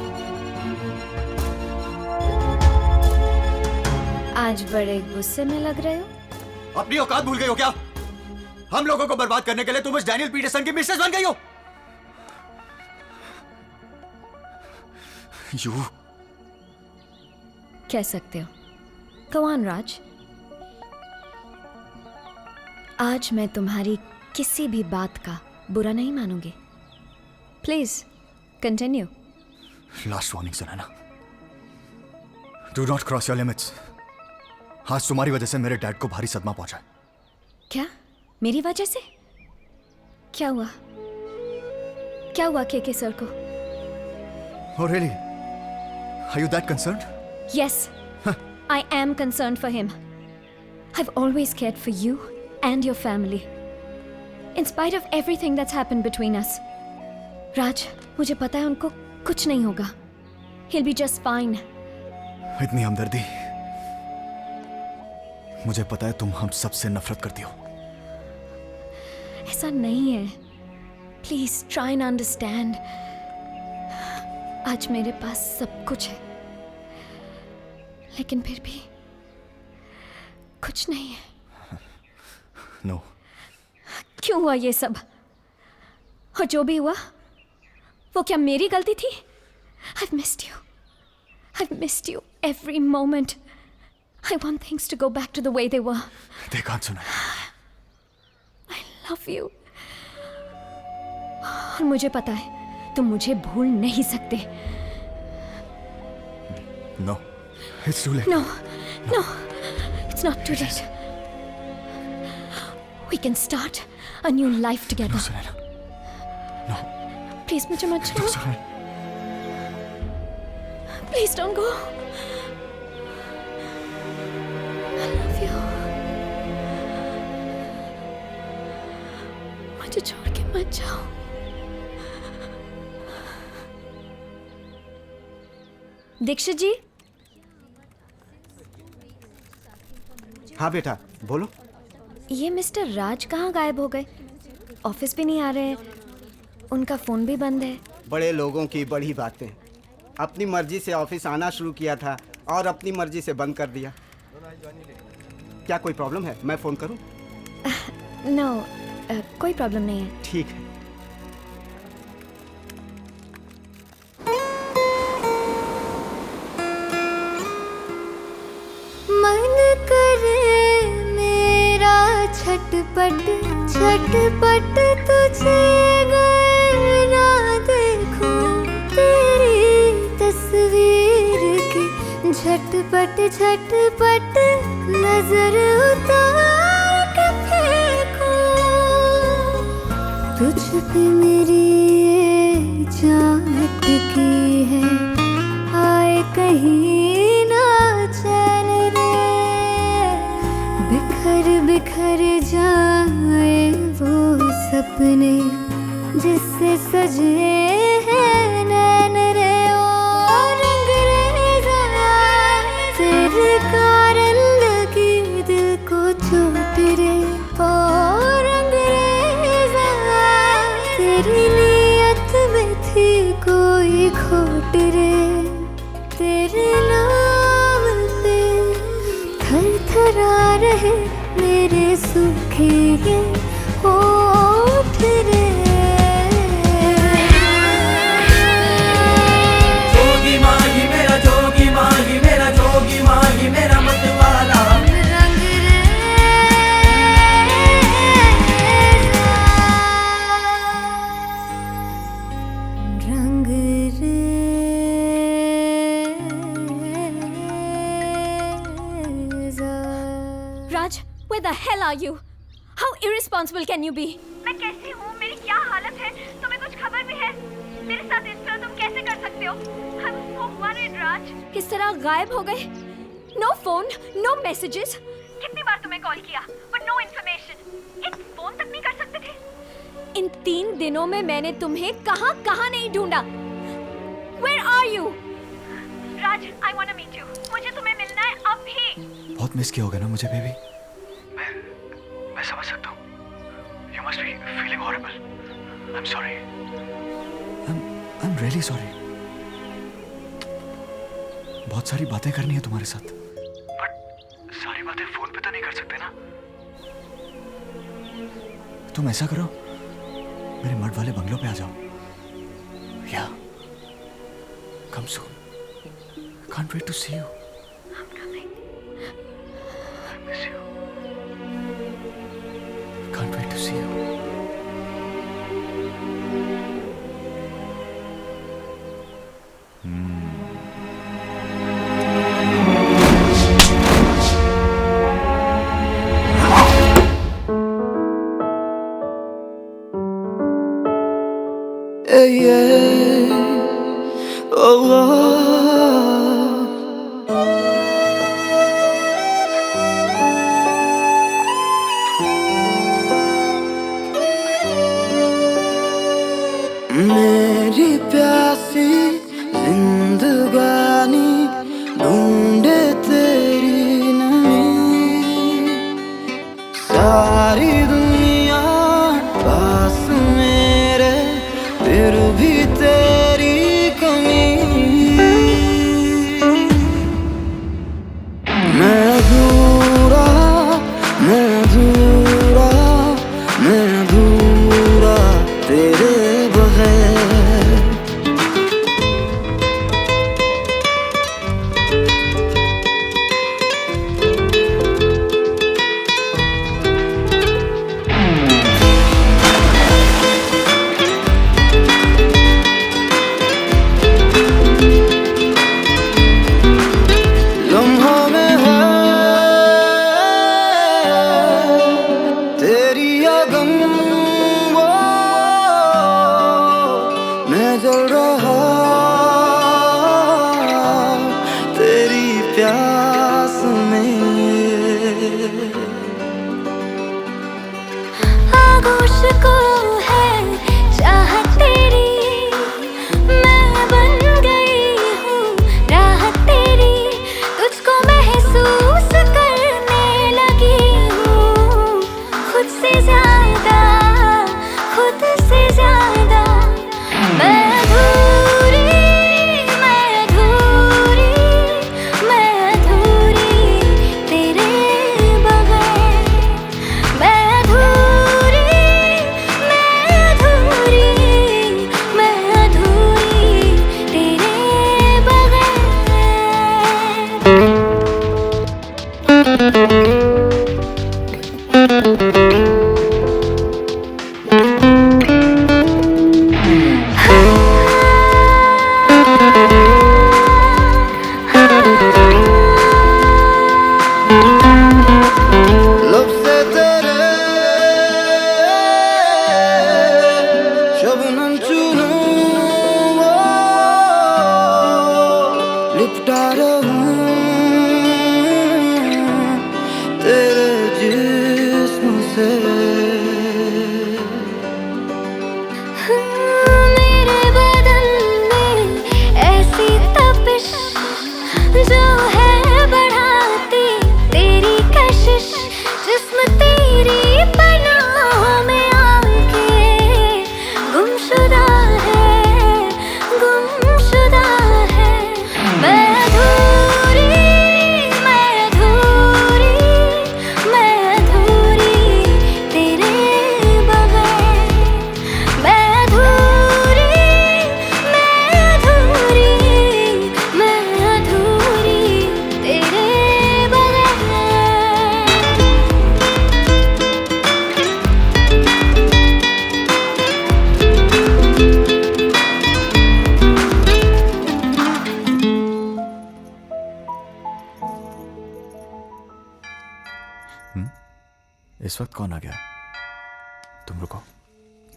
आज बड़े गुस्से में लग रहे हो। अपनी औकात भूल गई हो क्या? हम लोगों को बर्बाद करने के लिए तुम इस डैनियल पीटरसन की मिसेस बन गई हो। यू कह सकते हो। Go on, राज। आज मैं तुम्हारी किसी भी बात का बुरा नहीं मानूंगी। Please continue. Last warning Sunaina, do not cross your limits. आज तुम्हारी वजह से मेरे डैड को भारी सदमा पहुंचा है। क्या? मेरी वजह से? क्या हुआ? क्या हुआ केके सर को? Oh really? Are you that concerned? Yes, I am concerned for him. I've always cared for you and your family. In spite of everything that's happened between us. राज, मुझे पता है उनको कुछ नहीं होगा. He'll be just fine. इतनी हमदर्दी। मुझे पता है तुम हम सबसे नफरत करती हो। ऐसा नहीं है। Please try and understand. आज मेरे पास सब कुछ है, लेकिन फिर भी कुछ नहीं है। No. क्यों हुआ ये सब? और जो भी हुआ, वो क्या मेरी गलती थी? I've missed you. I've missed you every moment. I want things to go back to the way they were. They can't, Sunayana. I love you. और मुझे पता है तुम मुझे भूल नहीं सकते। No. It's too late. No, no, it's not too late. We can start a new life together. No, Sunayana. No. Please, मुझे मत छोड़ो। No, Sunayana. Please don't go. I love you. मुझे छोड़ के मत जाओ। दीक्षित जी। हाँ बेटा, बोलो। ये मिस्टर राज कहाँ गायब हो गए? ऑफिस भी नहीं आ रहे हैं, उनका फोन भी बंद है। बड़े लोगों की बड़ी बातें। अपनी मर्जी से ऑफिस आना शुरू किया था और अपनी मर्जी से बंद कर दिया। क्या कोई प्रॉब्लम है? मैं फोन करूं? नो, कोई प्रॉब्लम नहीं है। ठीक है। मन करे मेरा छटपट छटपट तुझे गए ना देखूं, तेरी तस्वीर की झटपट झटपट नजर उतार के फेंकूं, तुझ पे मेरी ये जान अटकी है, आए कहीं ना चैन रे, बिखर बिखर जाए वो सपने जिससे सजे हैं नैन रे। ओ रंगरेज़ा तेरे कारण लगी दिल को चोट रे, ओ रंगरेज़ा तेरी नीयत में थी कोई खोट रे, तेरे नाम पे थर थरा रहे मेरे सूखे ये होठ रे। जोगी माही मेरा जोगी माही मेरा जोगी माही मेरा मतवाला Where the hell are you? How irresponsible can you be? मैं कैसी हूँ, मेरी क्या हालत है, तुम्हें कुछ खबर भी है? मेरे साथ इस तरह तुम कैसे कर सकते हो? I'm so worried, Raj. किस तरह गायब हो गए? No phone, no messages. कितनी बार तुम्हें कॉल किया, but no information. एक फोन तक नहीं कर सकते थे? इन 3 दिनों में मैंने तुम्हें कहाँ नहीं ढूंढा. Where are you? Raj, I want to meet you. मुझे तुम्हें मिलना है अभी. बहुत मिस किया होगा ना मुझे बेबी. मैं समझ सकता हूँ. You must be feeling horrible. I'm sorry. I'm really sorry. बहुत सारी बातें करनी है तुम्हारे साथ. बट सारी बातें फोन पे तो नहीं कर सकते ना. तुम ऐसा करो, मेरे मर्द वाले बंगलों पे आ जाओ. या come soon. Can't wait to see you. I'm coming. I miss you. Can't wait to see you. मेरी प्यासी जिंदगानी ढूंढे तेरी नमी. सारी दुनिया पास मेरे फिर भी तेरी कमी. मैं अधूरा, मैं अधूरा, मैं अधूरा तेरे आगोश को है चाहत तेरी, मैं बन गई हूँ राहत तेरी. तुझको महसूस करने लगी हूँ खुद से ज्यादा, खुद से ज्यादा. मैं अधूरी, मैं अधूरी, मैं अधूरी तेरे बगैर. मैं अधूरी, मैं अधूरी, मैं अधूरी तेरे बगैर. लब से तेरे शबनम चूनूं वो लिपटा रहूं तेरे जिस्म से. मेरे बदन में ऐसी तपिश जो है बढ़ाती तेरी कशिश. जिस्म तेरी पनाहों में आके गुमशुदा है, गुमशुदा है. मैं अधूरी, मैं अधूरी, मैं अधूरी तेरे बगैर. मैं अधूरी, मैं अधूरी, मैं अधूरी तेरे बगैर. इस वक्त कौन आ गया? तुम रुको,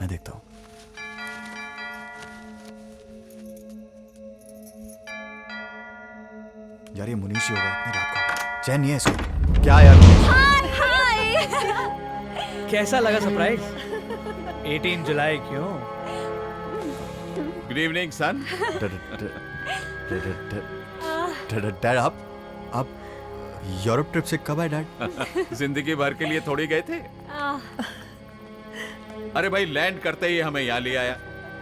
मैं देखता हूं। यार ये मुनीश ही होगा, इतनी रात को चैन नहीं है इसको। क्या यार? कैसा लगा सरप्राइज? 18 जुलाई क्यों? गुड इवनिंग सन। डैड आप यूरोप ट्रिप से कब आए डैड? जिंदगी भर के लिए थोड़ी गए थे। अरे भाई, लैंड करते ही हमें यहाँ ले आया।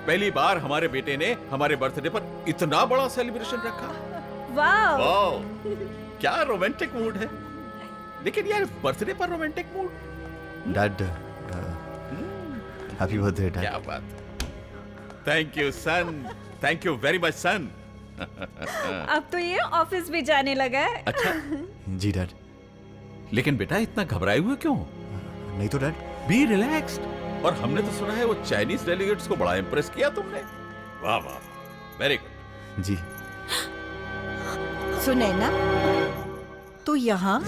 पहली बार हमारे बेटे ने हमारे बर्थडे पर इतना बड़ा सेलिब्रेशन रखा। वाह, क्या रोमांटिक मूड है। लेकिन यार, बर्थडे पर romantic mood? Dad happy birthday dad. क्या बात। Thank you son, thank you very much son. अब तो ये ऑफिस भी जाने लगा है। अच्छा जी डैड। लेकिन बेटा, इतना घबराए हुए क्यों? नहीं तो डैड। B relaxed. और हमने तो सुना है वो चाइनीज डेलीगेट्स को बड़ा इंप्रेस किया तुमने। वाह वाह, वेरी गुड। जी। सुने ना, तू यहाँ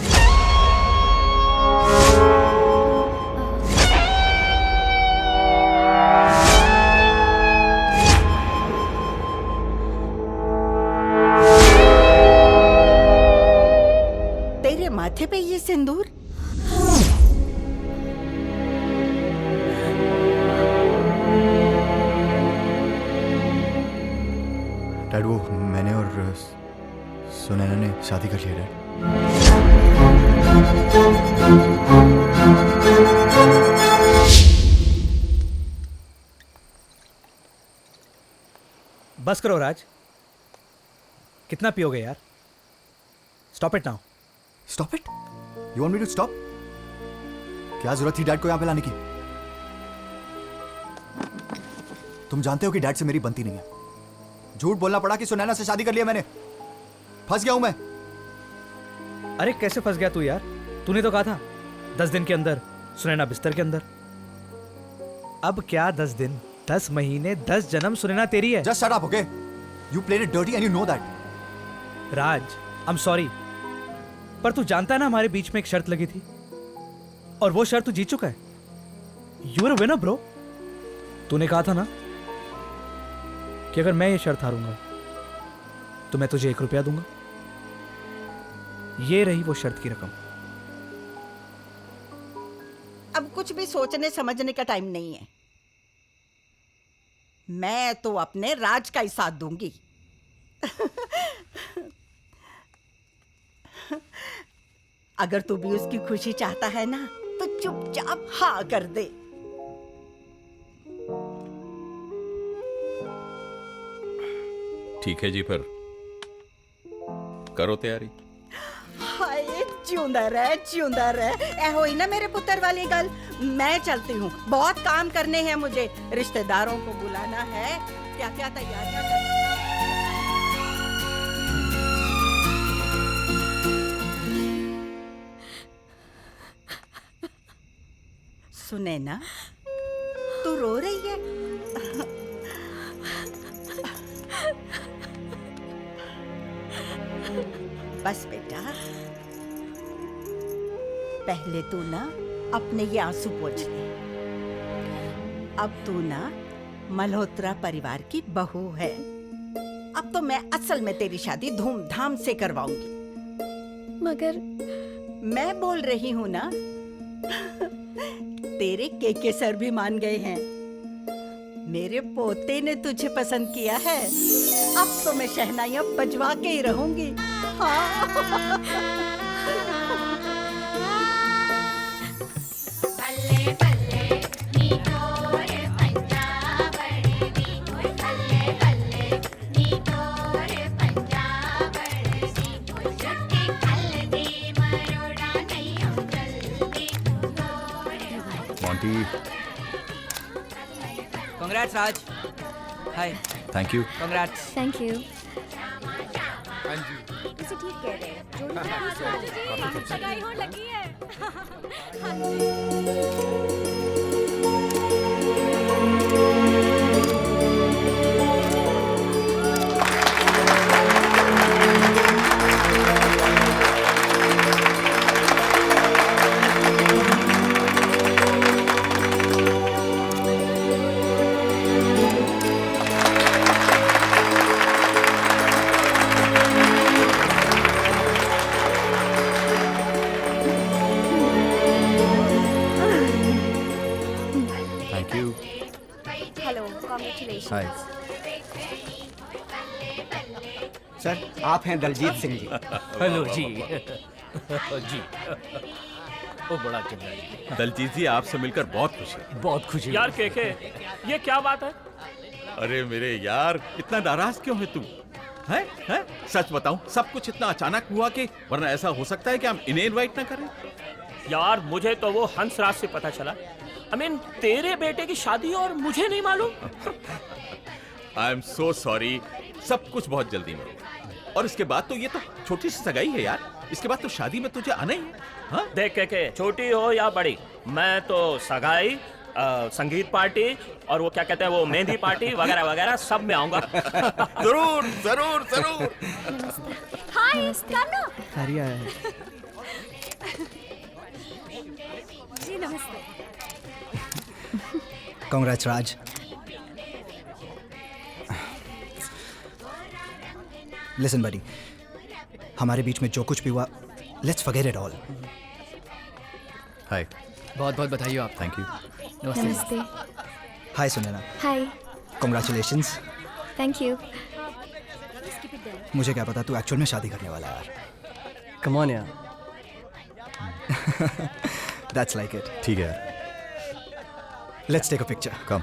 तेरे माथे पे ये सिंदूर? डैड वो मैंने और सुनैना ने शादी कर लिया डैड। बस करो राज, कितना पियोगे यार? Stop it now. Stop it? You want me to stop? क्या जरूरत थी डैड को यहाँ पे लाने की? तुम जानते हो कि डैड से मेरी बनती नहीं है। झूठ बोलना पड़ा कि सुनैना से शादी कर लिया मैंने। फंस गया हूं मैं। अरे कैसे फंस गया तू यार? तूने तो कहा था 10 दिन के अंदर सुनैना बिस्तर के अंदर। अब क्या 10 दिन, 10 महीने, 10 जन्म सुनैना तेरी है। Just shut up, okay? You played it dirty and you know that. Raj, I'm sorry, पर तू जानता है ना हमारे बीच में एक शर्त लगी थी, और वो शर्त तू जीत चुका है। You are a winner, bro. तूने कहा था ना कि अगर मैं ये शर्त हारूंगा तो मैं तुझे 1 रुपया दूंगा। ये रही वो शर्त की रकम। अब कुछ भी सोचने समझने का टाइम नहीं है। मैं तो अपने राज का ही साथ दूंगी। अगर तू भी उसकी खुशी चाहता है ना, तो चुपचाप हाँ कर दे। ठीक है जी, फिर करो तैयारी। हाय, जिंदा रह। ए होई ना मेरे पुत्र वाली गल। मैं चलती हूँ, बहुत काम करने हैं मुझे। रिश्तेदारों को बुलाना है, क्या क्या तैयारियां करनी। सुने ना, तू रो रही है? बस बेटा, पहले तू ना अपने ये आंसू पोंछ ले। अब तू ना मल्होत्रा परिवार की बहू है। अब तो मैं असल में तेरी शादी धूमधाम से करवाऊंगी। मगर मैं बोल रही हूँ ना, तेरे केके सर भी मान गए हैं। मेरे पोते ने तुझे पसंद किया है। अब तो मैं शहनाइयां बजवा के ही रहूंगी। हाँ। Monty. Congrats, Raj. Hi. Thank you. Congrats. Thank you. इसे ठीक कह रहे हैं। सगाई होने लगी है। हाँ जी। हाय। सर आप हैं दलजीत सिंह जी। हेलो जी। जी वो बड़ा चंगा जी। दलजीत जी आपसे मिलकर बहुत खुशी है। बहुत खुशी यार केके, ये क्या बात है? अरे मेरे यार इतना नाराज क्यों है तू? हैं? सच बताऊं सब कुछ इतना अचानक हुआ कि वरना ऐसा हो सकता है कि हम इन्हें इनवाइट ना करें। यार मुझे तो वो हंसराज से पता चला। I mean, तेरे बेटे की शादी और मुझे नहीं मालूम। आई एम सो सॉरी, सब कुछ बहुत जल्दी में हुआ। और इसके बाद तो ये तो छोटी सी सगाई है यार, इसके बाद तो शादी में तुझे आना ही है। हाँ? देख के छोटी हो या बड़ी, मैं तो सगाई, संगीत पार्टी और वो क्या कहते हैं वो मेहंदी पार्टी वगैरह वगैरह सब में आऊंगा। जरूर जरूर जरूर। हाय कान्हा। हरिया है। जी नमस्ते। कांग्रेट्स राज। लिसन बडी, हमारे बीच में जो कुछ भी हुआ, लेट्स फॉरगेट इट ऑल। हाय। बहुत बहुत बधाई हो आप। Thank you. नमस्ते। हाय सुनैना। हाय। कांग्रेचुलेशंस। Thank you. मुझे क्या पता तू एक्चुअल में शादी करने वाला है यार। कम ऑन यार। That's like it. ठीक है यार। Let's take a picture. Come.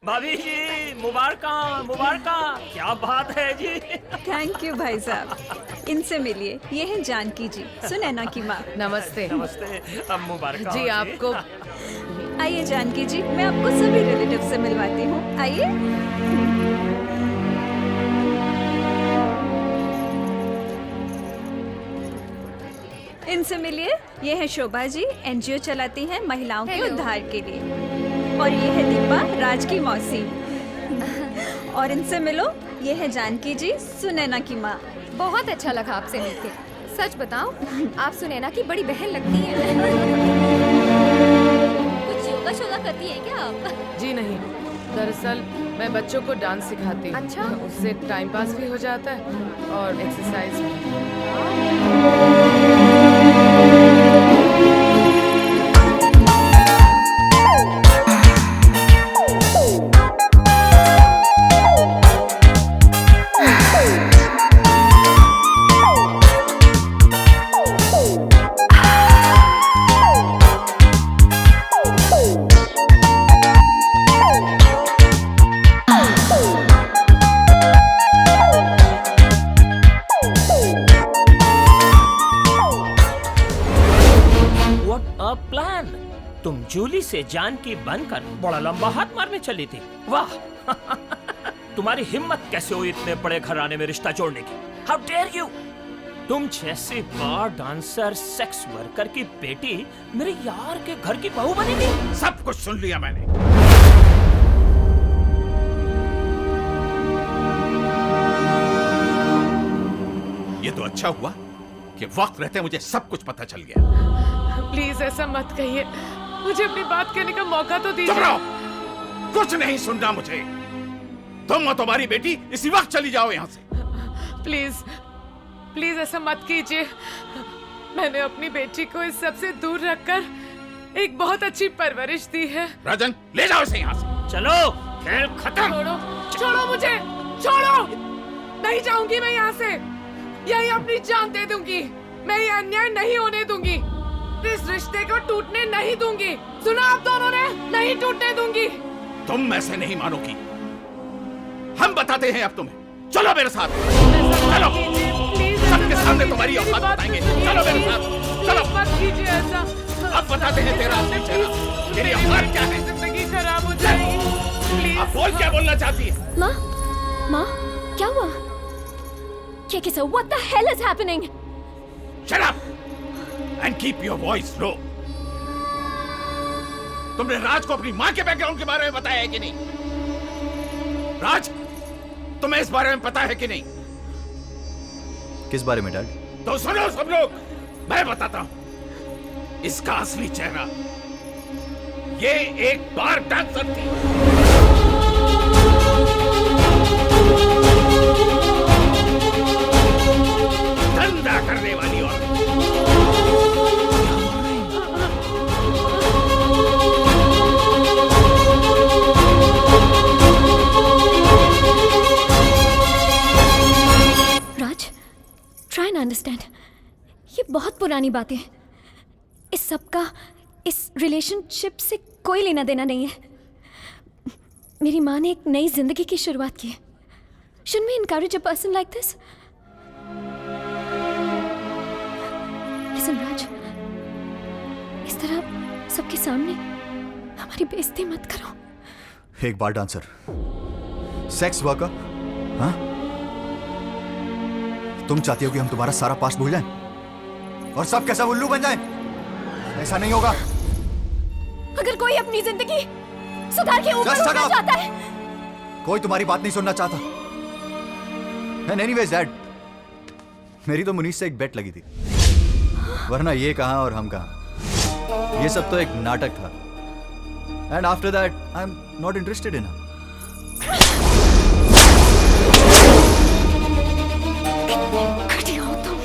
भाभी जी मुबारका मुबारका, क्या बात है जी। थैंक यू भाई साहब। इनसे मिलिए, ये है जानकी जी, सुनैना की माँ। नमस्ते। नमस्ते। अब मुबारका जी आपको। आइए जानकी जी, मैं आपको सभी रिलेटिव से मिलवाती हूँ, आइए। इनसे मिलिए, ये है शोभा जी, एनजीओ चलाती हैं महिलाओं के उद्धार के लिए। और ये है दीपा, राज की मौसी। और इनसे मिलो, ये है जानकी जी, सुनैना की माँ। बहुत अच्छा लगा आपसे मिलके। सच बताओ आप सुनैना की बड़ी बहन लगती हैं। कुछ योगा शोगा करती है क्या आप? जी नहीं, दरअसल मैं बच्चों को डांस सिखाती हूँ। अच्छा। उससे टाइम पास भी हो जाता है और एक्सरसाइज भी। तुम जूली से जानकी बनकर बड़ा लंबा हाथ मारने चली थी। वाह। तुम्हारी हिम्मत कैसे हुई इतने बड़े घराने में रिश्ता जोड़ने की? How dare you. तुम जैसी बार डांसर सेक्स वर्कर की बेटी मेरे यार के घर की बहू बनेगी। सब कुछ सुन लिया मैंने। ये तो अच्छा हुआ कि वक्त रहते मुझे सब कुछ पता चल गया। प्लीज ऐसा मत कहिए, मुझे अपनी बात कहने का मौका तो दीजिए। चुप रहो, कुछ नहीं सुनना मुझे। तुम और तुम्हारी बेटी इसी वक्त चली जाओ यहाँ से। प्लीज प्लीज ऐसा मत कीजिए। मैंने अपनी बेटी को इस सब से दूर रखकर एक बहुत अच्छी परवरिश दी है। राजन ले जाओ इसे यहाँ से। चलो खेल खत्म। छोड़ो छोड़ो मुझे, छोड़ो। नहीं जाऊंगी मैं यहाँ से, यही अपनी जान दे दूंगी। मैं ये अन्याय नहीं होने दूंगी, इस रिश्ते को टूटने नहीं दूंगी। सुना आप दोनों ने, नहीं टूटने दूंगी। तुम ऐसे नहीं मानोगी, हम बताते हैं अब तुम्हें। चलो मेरे साथ, चलो सबके सामने तुम्हारी औकात बताएंगे। चलो मेरे साथ, चलो। मत कीजिए ऐसा। अब बताते हैं तेरा असली चेहरा, तेरी औकात क्या है। जिंदगी खराब हो जाएगी। अब बोल, क्या बोलना चाहती है? माँ, माँ, क्या हुआ? Keke sir, what the hell is happening? Shut up and keep your voice low. तुमने राज को अपनी माँ के बैकग्राउंड के बारे में बताया है कि नहीं? राज, तुम्हें इस बारे में पता है कि नहीं? किस बारे में डैड? तो सुनो सब लोग, मैं बताता हूं इसका असली चेहरा। ये एक बार डांसर थी। धंधा करने वाली औरत। ट्राई एंड अंडरस्टैंड, ये बहुत पुरानी बातें हैं। इस सब का इस रिलेशनशिप से कोई लेना देना नहीं है। मेरी माँ ने एक नई जिंदगी की शुरुआत की है। Shouldn't we encourage a person like this? Listen, Raj, इस तरह सबके सामने हमारी बेइज्जती मत करो। एक बार डांसर, सेक्स वर्कर, हाँ? तुम चाहती हो कि हम तुम्हारा सारा पास्ट भूल जाएं और सब कैसा उल्लू बन जाएं? ऐसा नहीं होगा। अगर कोई अपनी जिंदगी सुधार के ऊपर उठना चाहता है, कोई तुम्हारी बात नहीं सुनना चाहता। And anyways, Dad, मेरी तो मुनीष से एक बेट लगी थी, वरना ये कहाँ और हम कहाँ। ये सब तो एक नाटक था। And after that, I'm not interested in her. घटिया हो तुम।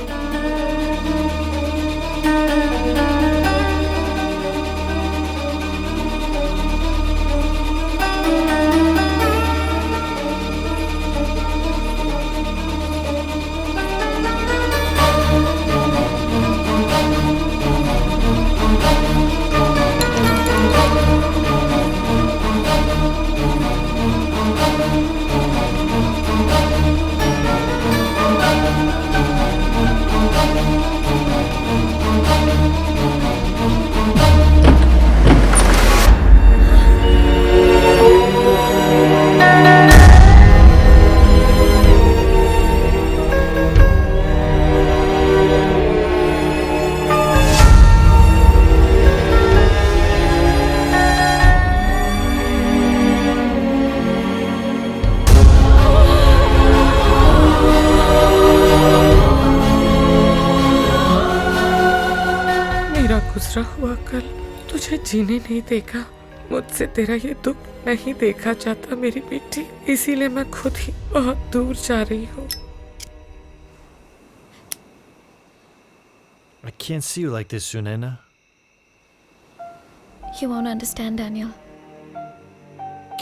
गुजरा हुआ कल तुझे जीने नहीं देगा। मुझसे तेरा ये दुख नहीं देखा जाता मेरी बेटी, इसीलिए मैं खुद ही बहुत दूर जा रही हूँ। I can't see you like this, Sunena. You won't understand, Daniel.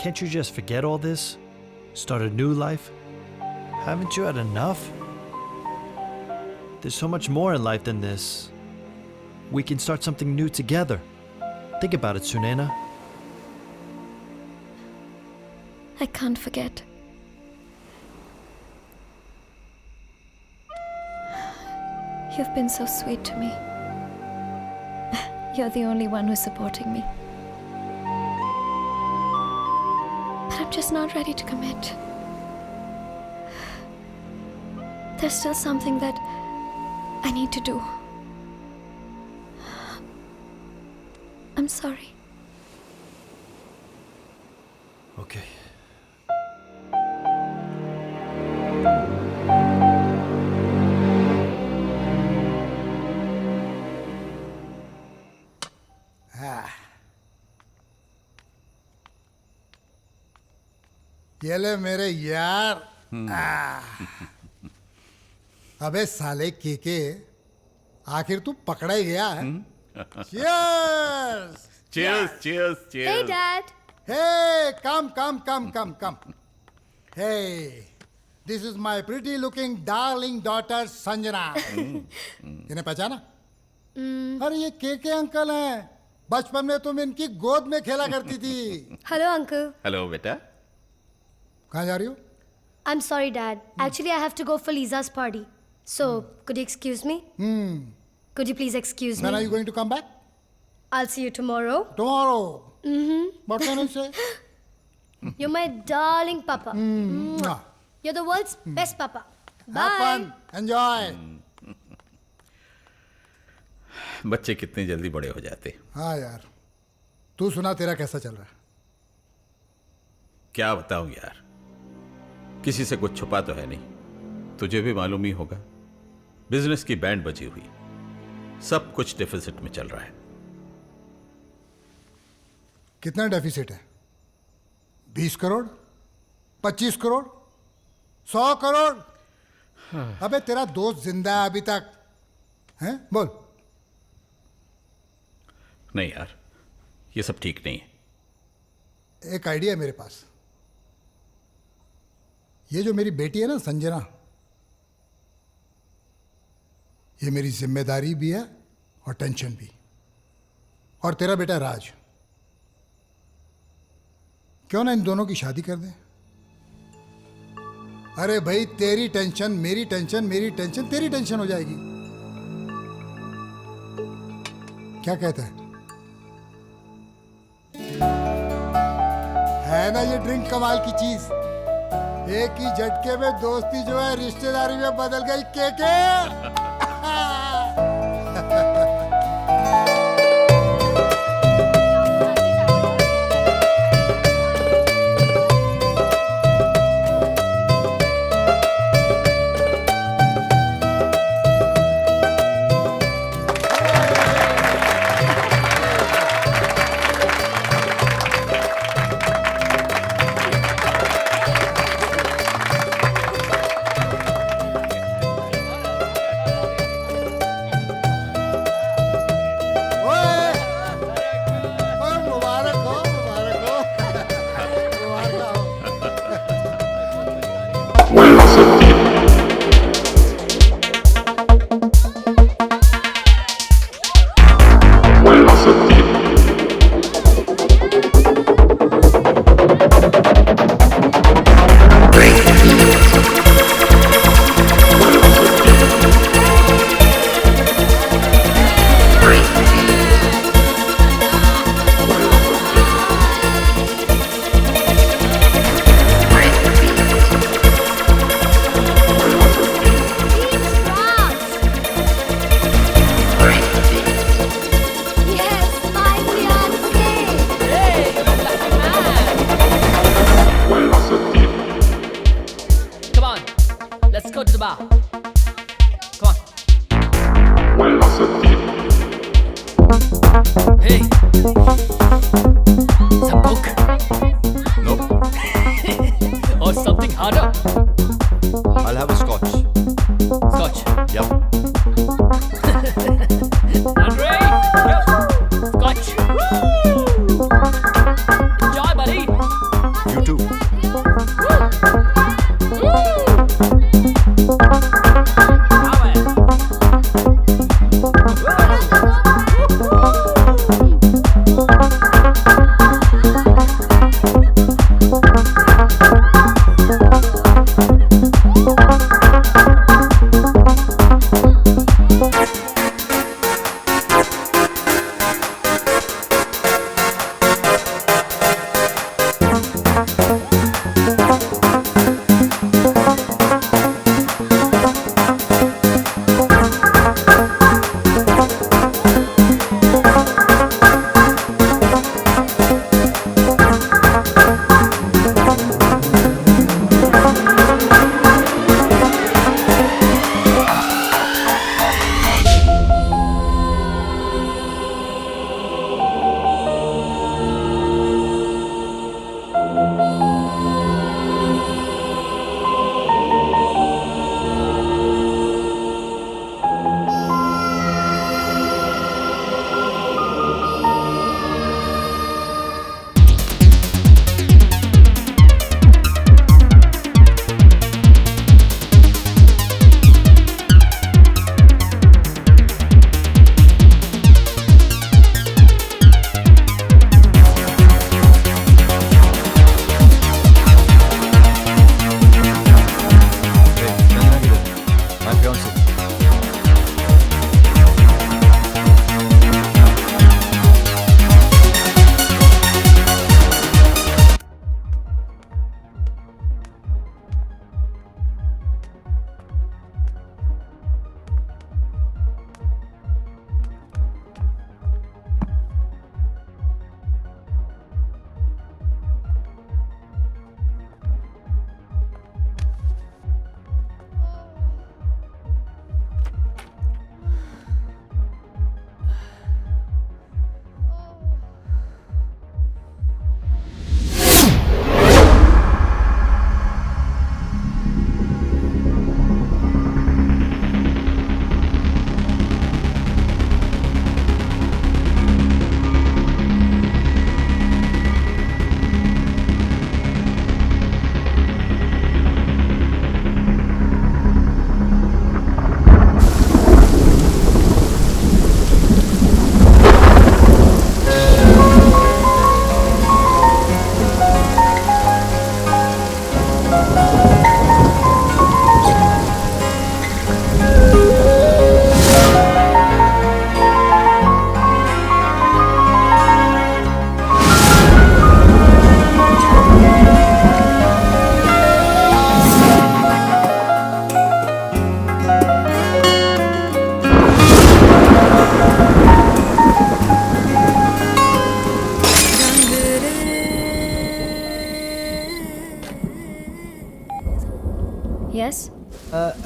Can't you just forget all this? Start a new life? Haven't you had enough? There's so much more in life than this. We can start something new together. Think about it, Sunena. I can't forget. You've been so sweet to me. You're the only one who's supporting me. But I'm just not ready to commit. There's still something that I need to do. I'm sorry. Okay. ये ले मेरे यार। अबे साले केके, आखिर तू पकड़ा ही गया है। Cheers! Cheers, cheers, cheers. Hey, Dad. Hey, come. Hey, this is my pretty-looking darling daughter Sanjana. इन्हें पहचाना? अरे ये केके अंकल हैं। बचपन में तुम इनकी गोद में खेला करती थी। Hello, Uncle. हेलो बेटा। कहाँ जा रही हो? I'm sorry, Dad. Actually, I have to go for Lisa's party. So, could you excuse me? Could you please excuse When me? are you going to come back? I'll see you tomorrow. Tomorrow. What can I say? You're my darling papa. Mwah. You're the world's best papa. Bye. Have fun. Enjoy. बच्चे कितनी जल्दी बड़े हो जाते। हाँ यार, तू सुना तेरा कैसा चल रहा है? क्या बताऊं यार, किसी से कुछ छुपा तो है नहीं। तुझे भी मालूम ही होगा, बिजनेस की बैंड बजी हुई, सब कुछ डेफिसिट में चल रहा है। कितना डेफिसिट है? 20 करोड़? 25 करोड़? 100 करोड़? अबे तेरा दोस्त जिंदा है अभी तक, हैं? बोल। नहीं यार, ये सब ठीक नहीं है। एक आइडिया है मेरे पास। ये जो मेरी बेटी है ना संजना, ये मेरी जिम्मेदारी भी है और टेंशन भी। और तेरा बेटा राज, क्यों ना इन दोनों की शादी कर दें? अरे भाई, तेरी टेंशन मेरी टेंशन, मेरी टेंशन तेरी टेंशन हो जाएगी। क्या कहता है ना ये ड्रिंक कमाल की चीज। एक ही झटके में दोस्ती जो है रिश्तेदारी में बदल गई। के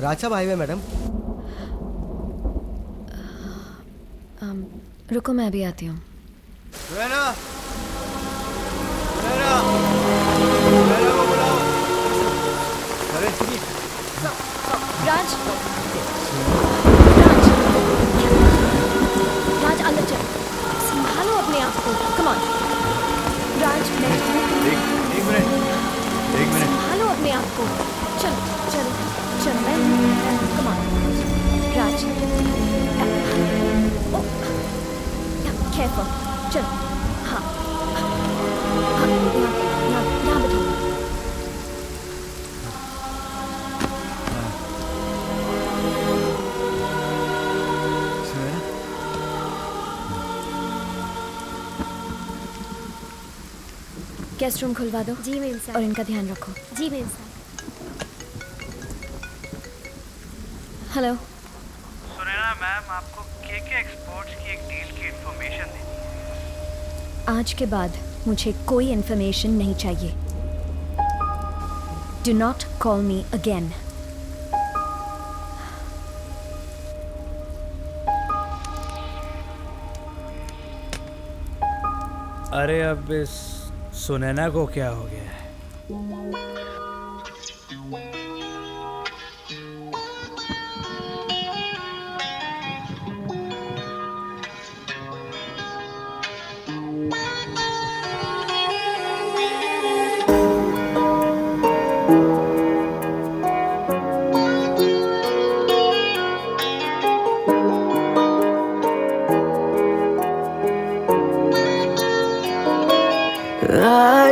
राजसाहब हाईवे मैडम। रुको मैं अभी आती हूँ। राज राज अंदर चल, संभालो अपने आप को। कम ऑन राज, एक मिनट संभालो अपने आप को। चल चल चल, मैं कम ऑन राज। केयरफुल, चल। हाँ हाँ, यहाँ बैठो। गेस्ट रूम खुलवा दो। जी मैम साहब। और इनका ध्यान रखो। जी मैम साहब। हेलो सुनैना मैम, आपको केके एक्सपोर्ट्स की एक डील की इंफॉर्मेशन देनी है। आज के बाद मुझे कोई इन्फॉर्मेशन नहीं चाहिए। Do not call me again. अरे अब इस सुनैना को क्या हो गया है?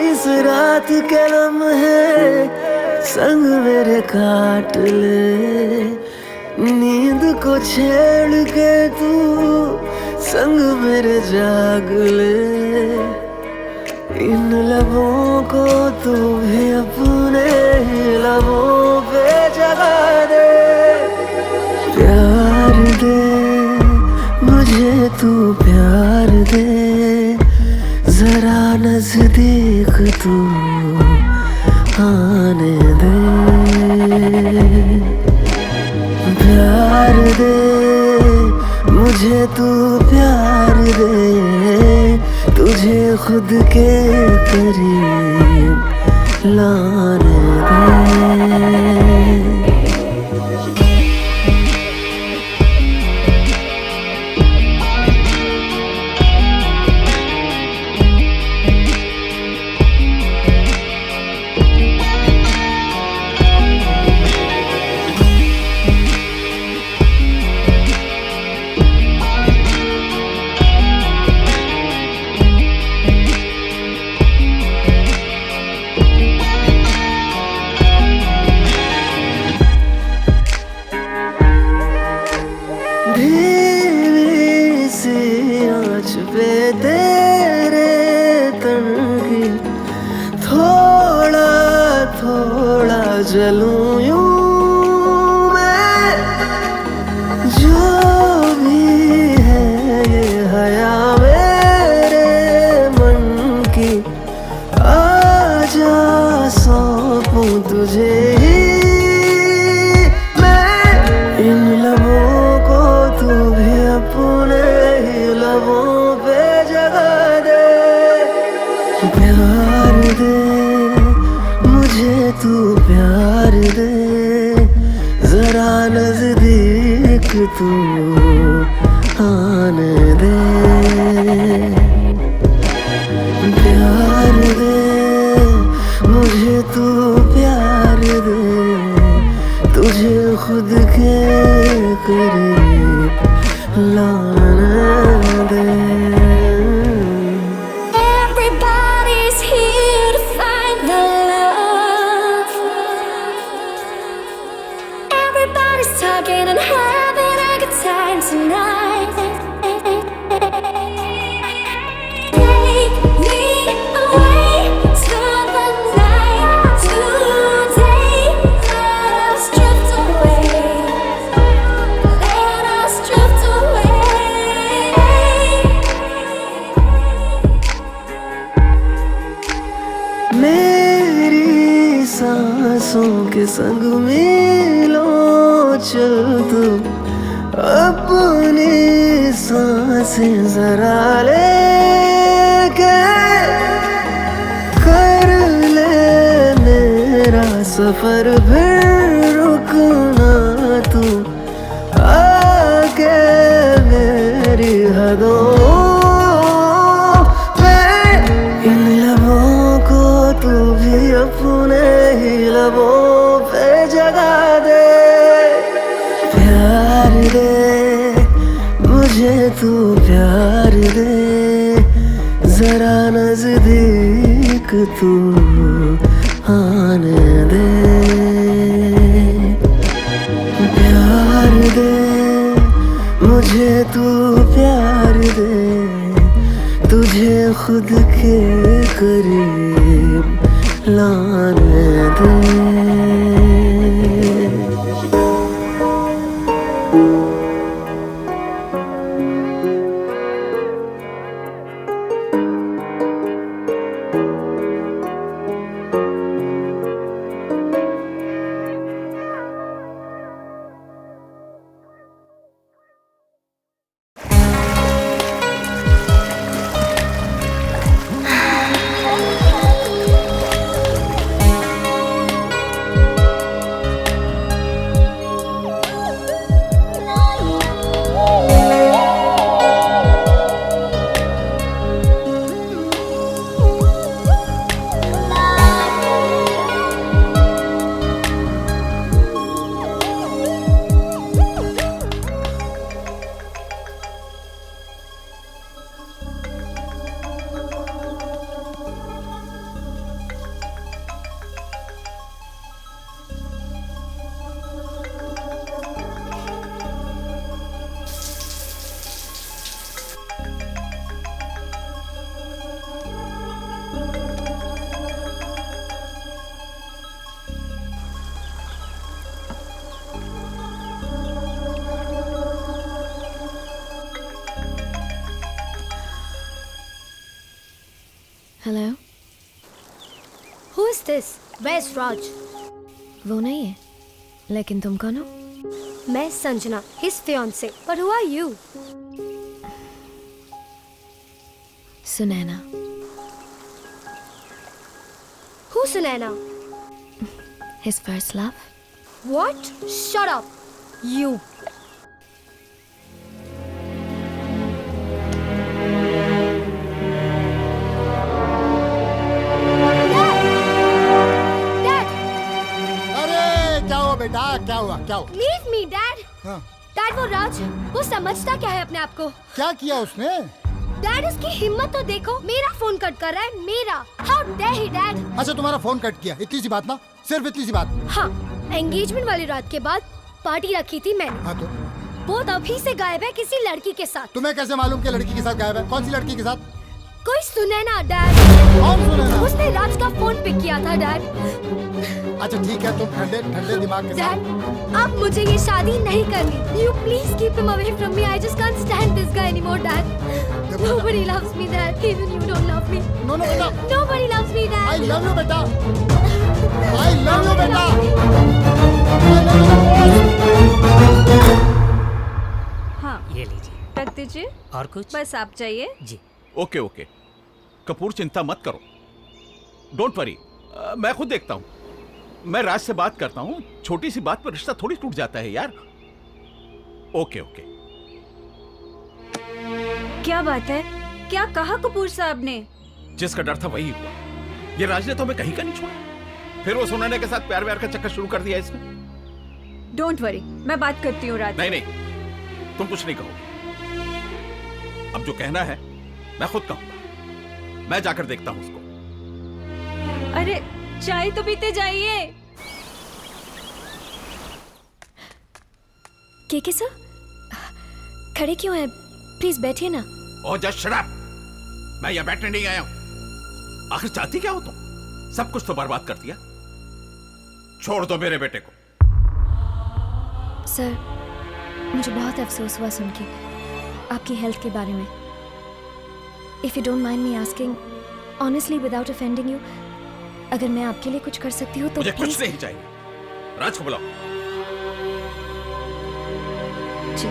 इस रात के लम्हे संग मेरे काट ले, नींद को छेड़ के तू संग मेरे जाग ले। इन लबों को तू भी अपने ही लबों पे जगा दे। प्यार दे मुझे तू, प्यार दे जरा नजदीक तू आने दे। प्यार दे मुझे तू, प्यार दे तुझे खुद के करीब लाने दे। जलूं यूं मैं, जो भी है ये हया मेरे मन की, आजा सौंपूं तुझे ही मैं। इन लबों को तू भी अपने ही लबों पे जगा दे। प्यार दे मुझे तू, प्यार दे जरा नजदीक तू आने दे। प्यार दे मुझे तू, प्यार दे तुझे खुद के करीब लाने दे। Everybody's here to find the love. Everybody's talking and having a good time tonight. Take me away to the night today. Let us drift away. Let us drift away. मेरी सांसों के संग मीलों चल तू अपनी सांसें जरा लेके कर ले मेरा सफर फिर रुकना तू आके मेरी हदों पे इन लबों को तू भी अपने ही लबों पे जगा दे प्यार दे मुझे तू प्यार दे जरा नजदीक तू आने दे प्यार दे मुझे तू प्यार दे तुझे खुद के करीब लाने दे hello Who is this? Where's Raj? वो नहीं है, लेकिन तुम कौन हो? मैं Sanjana, his fiance. But who are you? Sunaina. Who's Sunaina? His first love. What? Shut up. You. बेटा क्या हुआ क्या हुआ? Leave me, Dad. Dad वो राज, वो समझता क्या है अपने आप को? क्या किया उसने? Dad उसकी हिम्मत तो देखो, मेरा फोन कट कर रहा है, मेरा. How dare he, Dad? अच्छा तुम्हारा फोन कट किया, इतनी सी बात ना? सिर्फ इतनी सी बात? हाँ, एंगेजमेंट वाली रात के बाद पार्टी रखी थी मैंने. हाँ तो? वो तभी से गायब है किसी लड़की के साथ. तुम्हें कैसे मालूम कि लड़की के साथ गायब है? कौन सी लड़की के साथ? कोई सुनैना, Dad. कौन सुनैना? उसने राज का फोन पिक किया था, Dad. अच्छा ठीक है, तुम ठंडे ठंडे दिमाग के साथ. Dad, अब मुझे ये शादी नहीं करनी. You please keep him away from me. I just can't stand this guy anymore, Dad. Nobody loves me, Dad. Even you don't love me. No, beta. Nobody loves me, Dad. I love you, beta. I love you, beta. हाँ, ये लीजिए. रख दीजिए. और कुछ? बस आप चाहिए. जी. Okay okay. कपूर चिंता मत करो. Don't worry. मैं खुद देखता हूँ. मैं राज से बात करता हूँ. छोटी सी बात पर रिश्ता थोड़ी टूट जाता है यार. Okay okay. क्या बात है? क्या कहा कपूर साहब ने? जिसका डर था वही हुआ. ये राज ने तो हमें कहीं का नहीं छोड़ा. फिर वो सुनैना के साथ प्यार व्यार का चक्कर शुरू कर दिया इसने. डोंट वरी, मैं बात करती हूँ राज. नहीं तुम कुछ नहीं कहोगे. अब जो कहना है मैं खुद कहूंगा. मैं जाकर देखता हूँ उसको. अरे चाय तो पीते जाइए. के सर, खड़े क्यों हैं? प्लीज बैठिए ना. Oh just shut up. मैं यहाँ बैठने नहीं आया हूँ. आखिर चाहती क्या हो तुम? सब कुछ तो बर्बाद कर दिया. छोड़ दो मेरे बेटे को. सर, मुझे बहुत अफसोस हुआ सुन के आपकी हेल्थ के बारे में. If you don't mind me asking, honestly without offending you, अगर मैं आपके लिए कुछ कर सकती हूँ तो मुझे प्लीज. कुछ नहीं चाहिए. राज को बुलाओ. जी।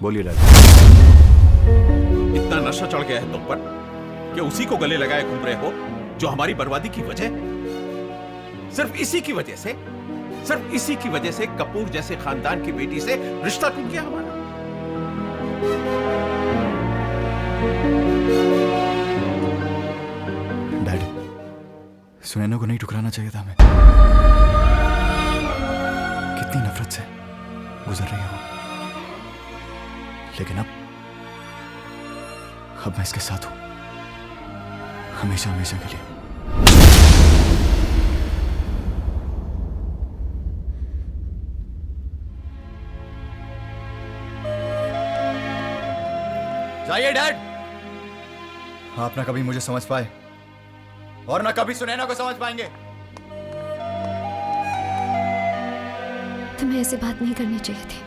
बोलिए डैड। इतना नशा चढ़ गया है तुम पर कि उसी को गले लगाए घूम रहे हो जो हमारी बर्बादी की वजह। सिर्फ इसी की वजह से कपूर जैसे खानदान की बेटी से रिश्ता टूट गया हमारा। डैड, सुनैना को नहीं ठुकराना चाहिए था हमें। कितनी नफरत से गुजर रही है वो, लेकिन अब मैं इसके साथ हूं, हमेशा हमेशा के लिए। जाइए डैड। आप ना कभी मुझे समझ पाए और ना कभी सुनैना को समझ पाएंगे। तुम्हें ऐसे बात नहीं करनी चाहिए थी।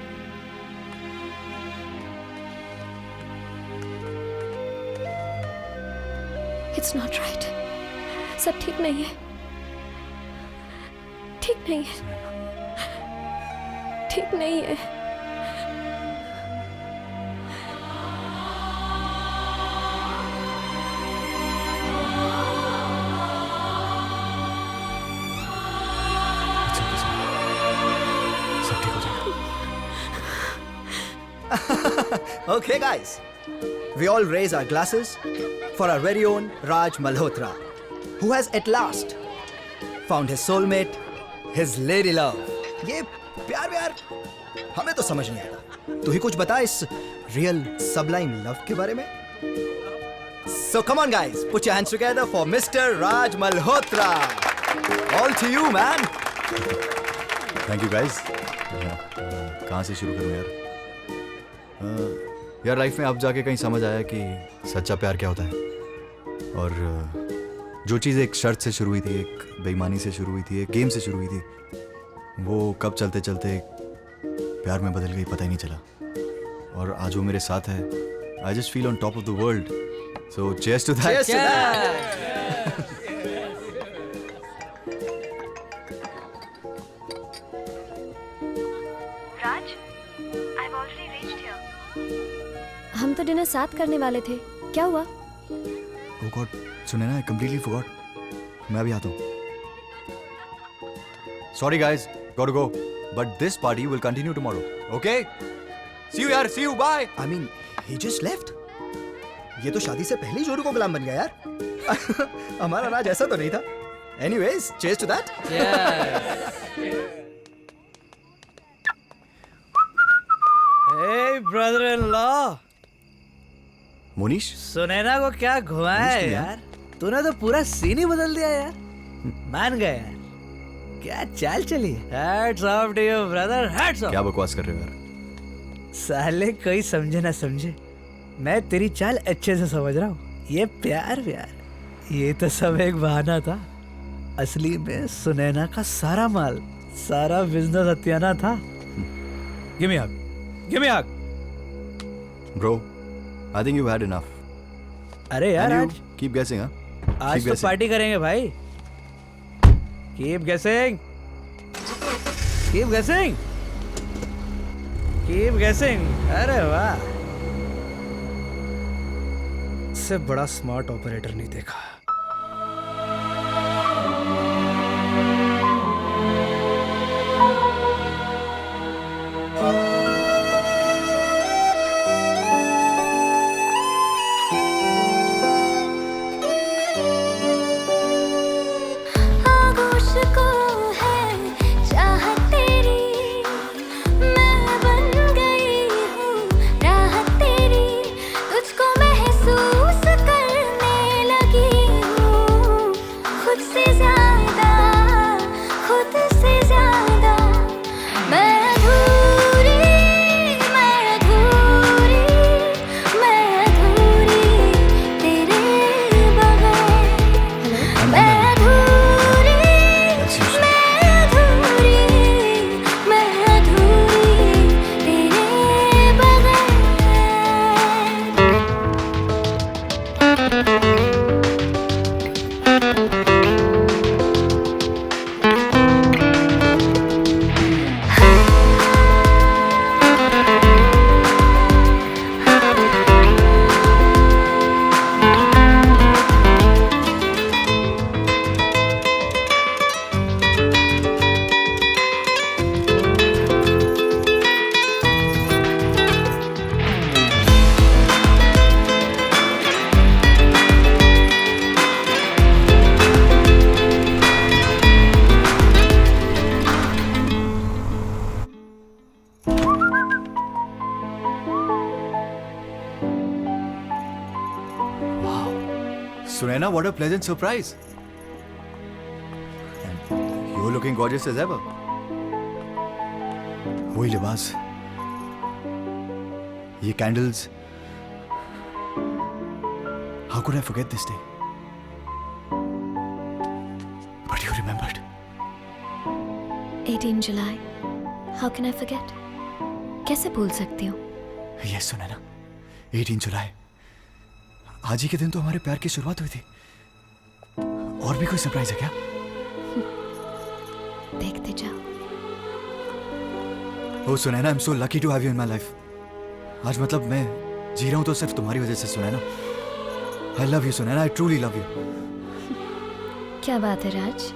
It's not right. सब ठीक नहीं है, ठीक नहीं है, ठीक नहीं है। Okay, guys. We all raise our glasses for our very own Raj Malhotra, who has at last found his soulmate, his lady love. ये प्यार हमें तो समझ नहीं आता। तू ही कुछ बता इस real sublime love के बारे में। So come on, guys, put your hands together for Mr. Raj Malhotra. All to you, man. Thank you, guys. कहाँ से शुरू करूँ यार? यार लाइफ में अब जाके कहीं समझ आया कि सच्चा प्यार क्या होता है। और जो चीज़ एक शर्त से शुरू हुई थी, एक बेईमानी से शुरू हुई थी, एक गेम से शुरू हुई थी, वो कब चलते चलते प्यार में बदल गई पता ही नहीं चला। और आज वो मेरे साथ है। I just feel on top of the world. So cheers to that. हम तो डिनर साथ करने वाले थे, क्या हुआ? Oh God, सुने ना, I completely forgot. मैं अभी आता हूँ। Sorry guys, gotta go. But this party will continue tomorrow. Okay? See you यार, see you, bye. I mean, he just left. ये तो शादी से पहले ही जोरू को गुलाम बन गया यार। हमारा राज ऐसा तो नहीं था। Anyways, cheers to that. Hey, brother-in-law. Monish, Sunaina को क्या घुमाया है यार? तूने तो पूरा सीन ही बदल दिया यार। मान गया यार। क्या चाल चली? Hats off to you, brother. Hats off. क्या बकवास कर रहे हो यार? साले कोई समझे ना समझे, मैं तेरी चाल अच्छे से समझ रहा हूँ। ये प्यार ये तो सब एक बहाना था। असली में सुनैना का सारा माल, सारा बिजनेस हथियाना था। Give me a hug. Give me a hug. Bro, I think you've had enough. अरे यार आज keep guessing, huh? आज तो पार्टी करेंगे भाई। Keep guessing. Keep guessing. Keep guessing. अरे वाह, इससे बड़ा स्मार्ट ऑपरेटर नहीं देखा। महसूस करने लगी Sunaina, what a pleasant surprise. And you're looking gorgeous as ever. वही लिबास, ये candles. How could I forget this day? But you remembered. 18 July. How can I forget? कैसे भूल सकती हूँ? Yes, Sunaina. 18 जुलाई. आज ही के दिन तो हमारे प्यार की शुरुआत हुई थी. और भी कोई सरप्राइज है क्या? देखते जाओ. Oh, Sunaina, I'm so lucky to have you in my life. आज मतलब मैं जी रहा हूँ तो सिर्फ तुम्हारी वजह से, Sunaina. I love you, Sunaina. I truly love you. क्या बात है राज?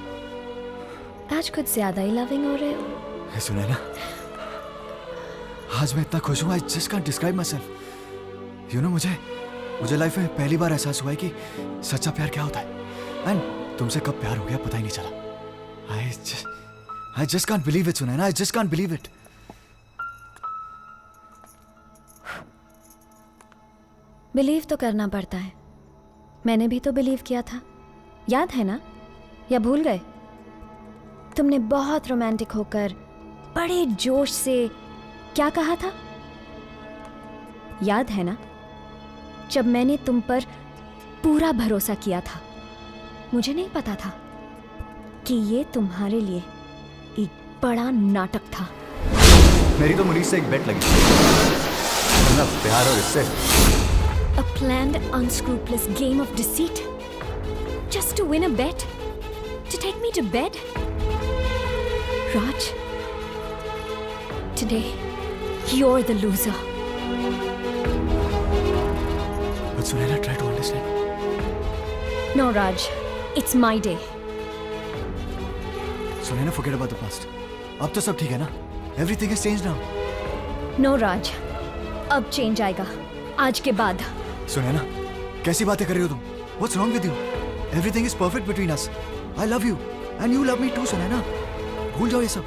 आज कुछ ज्यादा ही लविंग हो रहे हो. Sunaina, आज मैं इतना खुश हूँ. I just can't describe myself. You know, मुझे लाइफ में पहली बार एहसास हुआ है कि सच्चा प्यार क्या होता है. एंड तुमसे कब प्यार हो गया पता ही नहीं चला. I just can't believe it, Sunaina. I just can't believe it. Believe तो करना पड़ता है. मैंने भी तो बिलीव किया था. याद है ना? या भूल गए? तुमने बहुत रोमांटिक होकर बड़े जोश से क्या कहा था? याद है ना? जब मैंने तुम पर पूरा भरोसा किया था. मुझे नहीं पता था कि ये तुम्हारे लिए एक बड़ा नाटक था. मेरी तो मुनीष से एक बेट लगी. ना प्यार और इससे. A planned, unscrupulous game of deceit? Just to win a bet? To take me to bed? Raj, today, you're the loser. But Sunaina, try to understand. No, Raj. It's my day. Sunaina, forget about the past. अब तो सब ठीक है ना? Everything has changed now. No, Raj. अब change आएगा. आज के बाद. Sunaina, कैसी बातें कर रही हो तुम? What's wrong with you? Everything is perfect between us. I love you, and you love me too, Sunaina. भूल जाओ ये सब.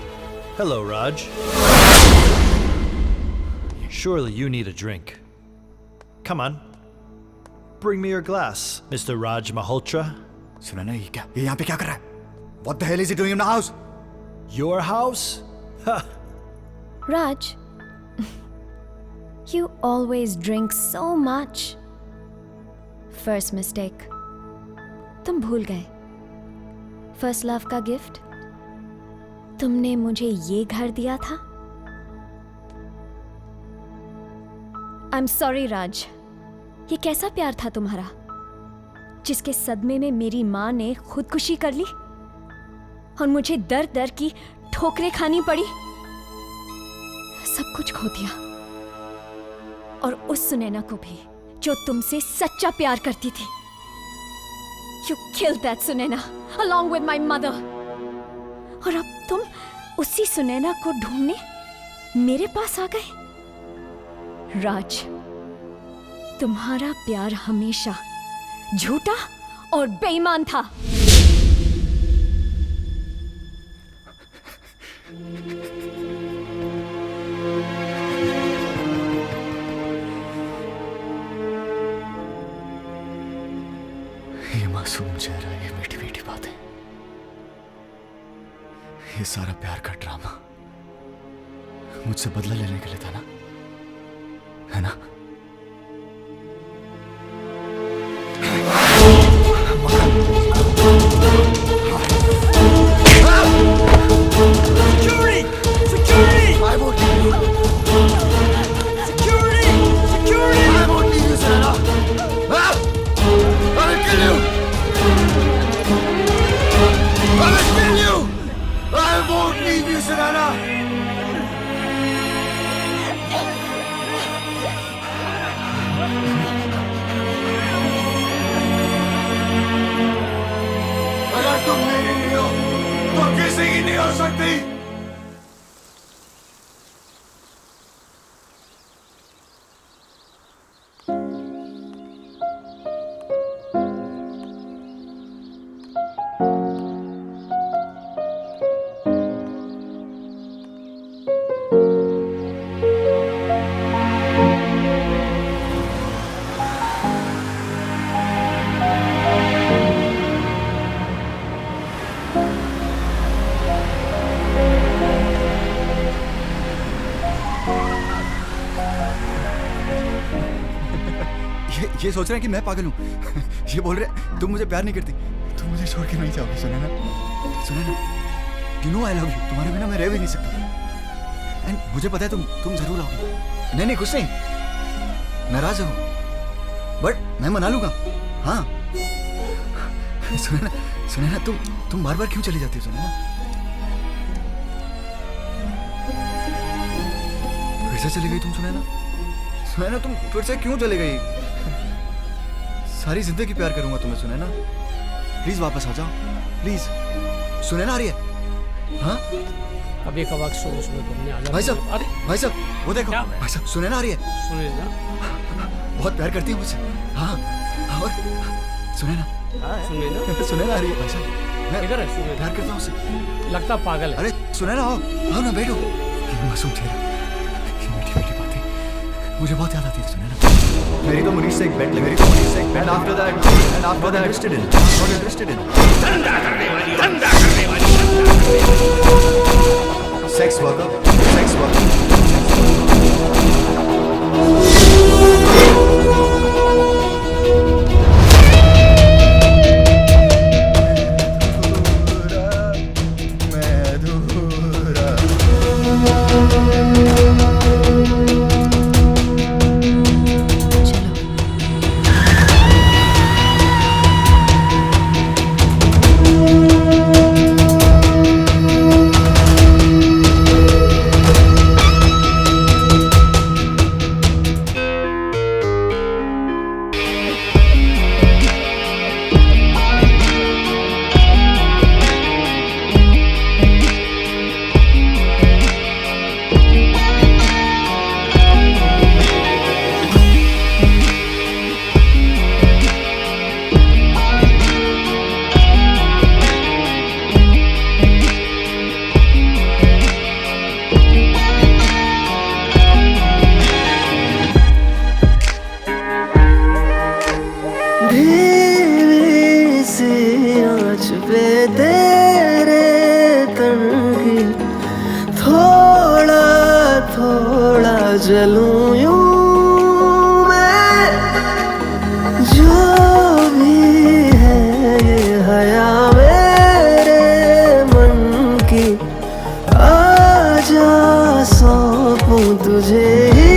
Hello, Raj. Surely you need a drink. Come on. Bring me your glass, Mr. Raj Malhotra. Sunaina, ये क्या? ये यहाँ पे क्या कर रहा है? What the hell is he doing in my house? Your house? Ha! Raj, you always drink so much. First mistake. तुम भूल गए. First love का गिफ्ट. तुमने मुझे ये घर दिया था. I'm sorry, राज. ये कैसा प्यार था तुम्हारा, जिसके सदमे में मेरी माँ ने खुदकुशी कर ली और मुझे दर दर की ठोकरें खानी पड़ी. सब कुछ खो दिया. और उस सुनैना को भी जो तुमसे सच्चा प्यार करती थी. You killed that Sunaina along with my mother. और अब तुम उसी सुनैना को ढूंढने मेरे पास आ गए. राज, तुम्हारा प्यार हमेशा झूठा और बेईमान था. ये मासूम चेहरा, ये मीठी मीठी बातें, ये सारा प्यार का ड्रामा मुझसे बदला लेने के लिए था ना, है ना? Security! Security! I won't leave you. Security! Security! I won't leave you, Sunaina. I will kill you. I will kill you. I won't leave you, Sunaina. अगर तुम मेरी नहीं हो तो किसी की नहीं हो सकती. ये सोच रहे हैं कि मैं पागल हूँ। ये बोल रहे तुम मुझे प्यार नहीं करती, तुम मुझे छोड़ के नहीं जाओगी। Sunaina, Sunaina, you know I love you. तुम्हारे बिना मैं रह भी नहीं सकता। एंड मुझे पता है तुम जरूर आओगी। नहीं नहीं कुछ नहीं, नाराज हो बट मैं मना लूंगा। हाँ सुनैना, सुनैना तुम बार बार क्यों चली जाती हो सुनैना? फिर से चली गई तुम सुनैना? सुनैना तुम फिर से क्यों चली गई? सारी जिंदगी प्यार करूंगा तुम्हें सुनैना, प्लीज वापस आ जाओ प्लीज। सुनैना आ रही है? हाँ अभी कब सुबह सुबह घूमने आ जाओ। भाई साहब वो देखो, भाई साहब सुनैना आ रही है। सुनैना बहुत प्यार करती है मुझसे। हाँ और सुनैना, सुनैना आ रही है भाई साहब। मैं इधर है सुनैना, प्यार करता हूँ उससे। लगता पागल है। अरे सुनैना आओ ना बैठो। ये मासूम चेहरा, ये मीठी मीठी बातें मुझे बहुत याद आती है सुनैना। मेरी तो मुनीश से एक बेट लगी, मेरी तो मुनीश से एक bet. After that and after that interested in धंधा करने वाली सेक्स वर्कर। जलूं यूं मैं, जो भी है ये हया मेरे मन की, आजा सौंपूं तुझे ही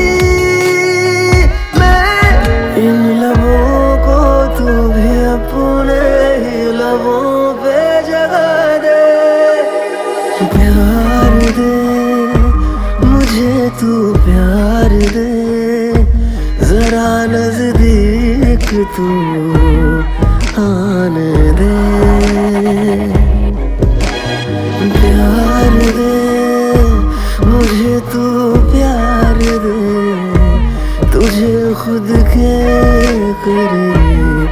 मैं। इन लबों को तू भी अपने ही लबों पे जगा दे, प्यार दे मुझे तू, प्यार दे जरा नजदीक तू आने दे, प्यार दे मुझे तू, प्यार दे तुझे खुद के करीब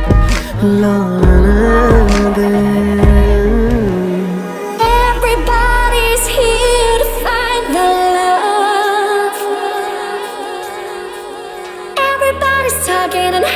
लाने दे। Everybody's here to find the love. Everybody's talking and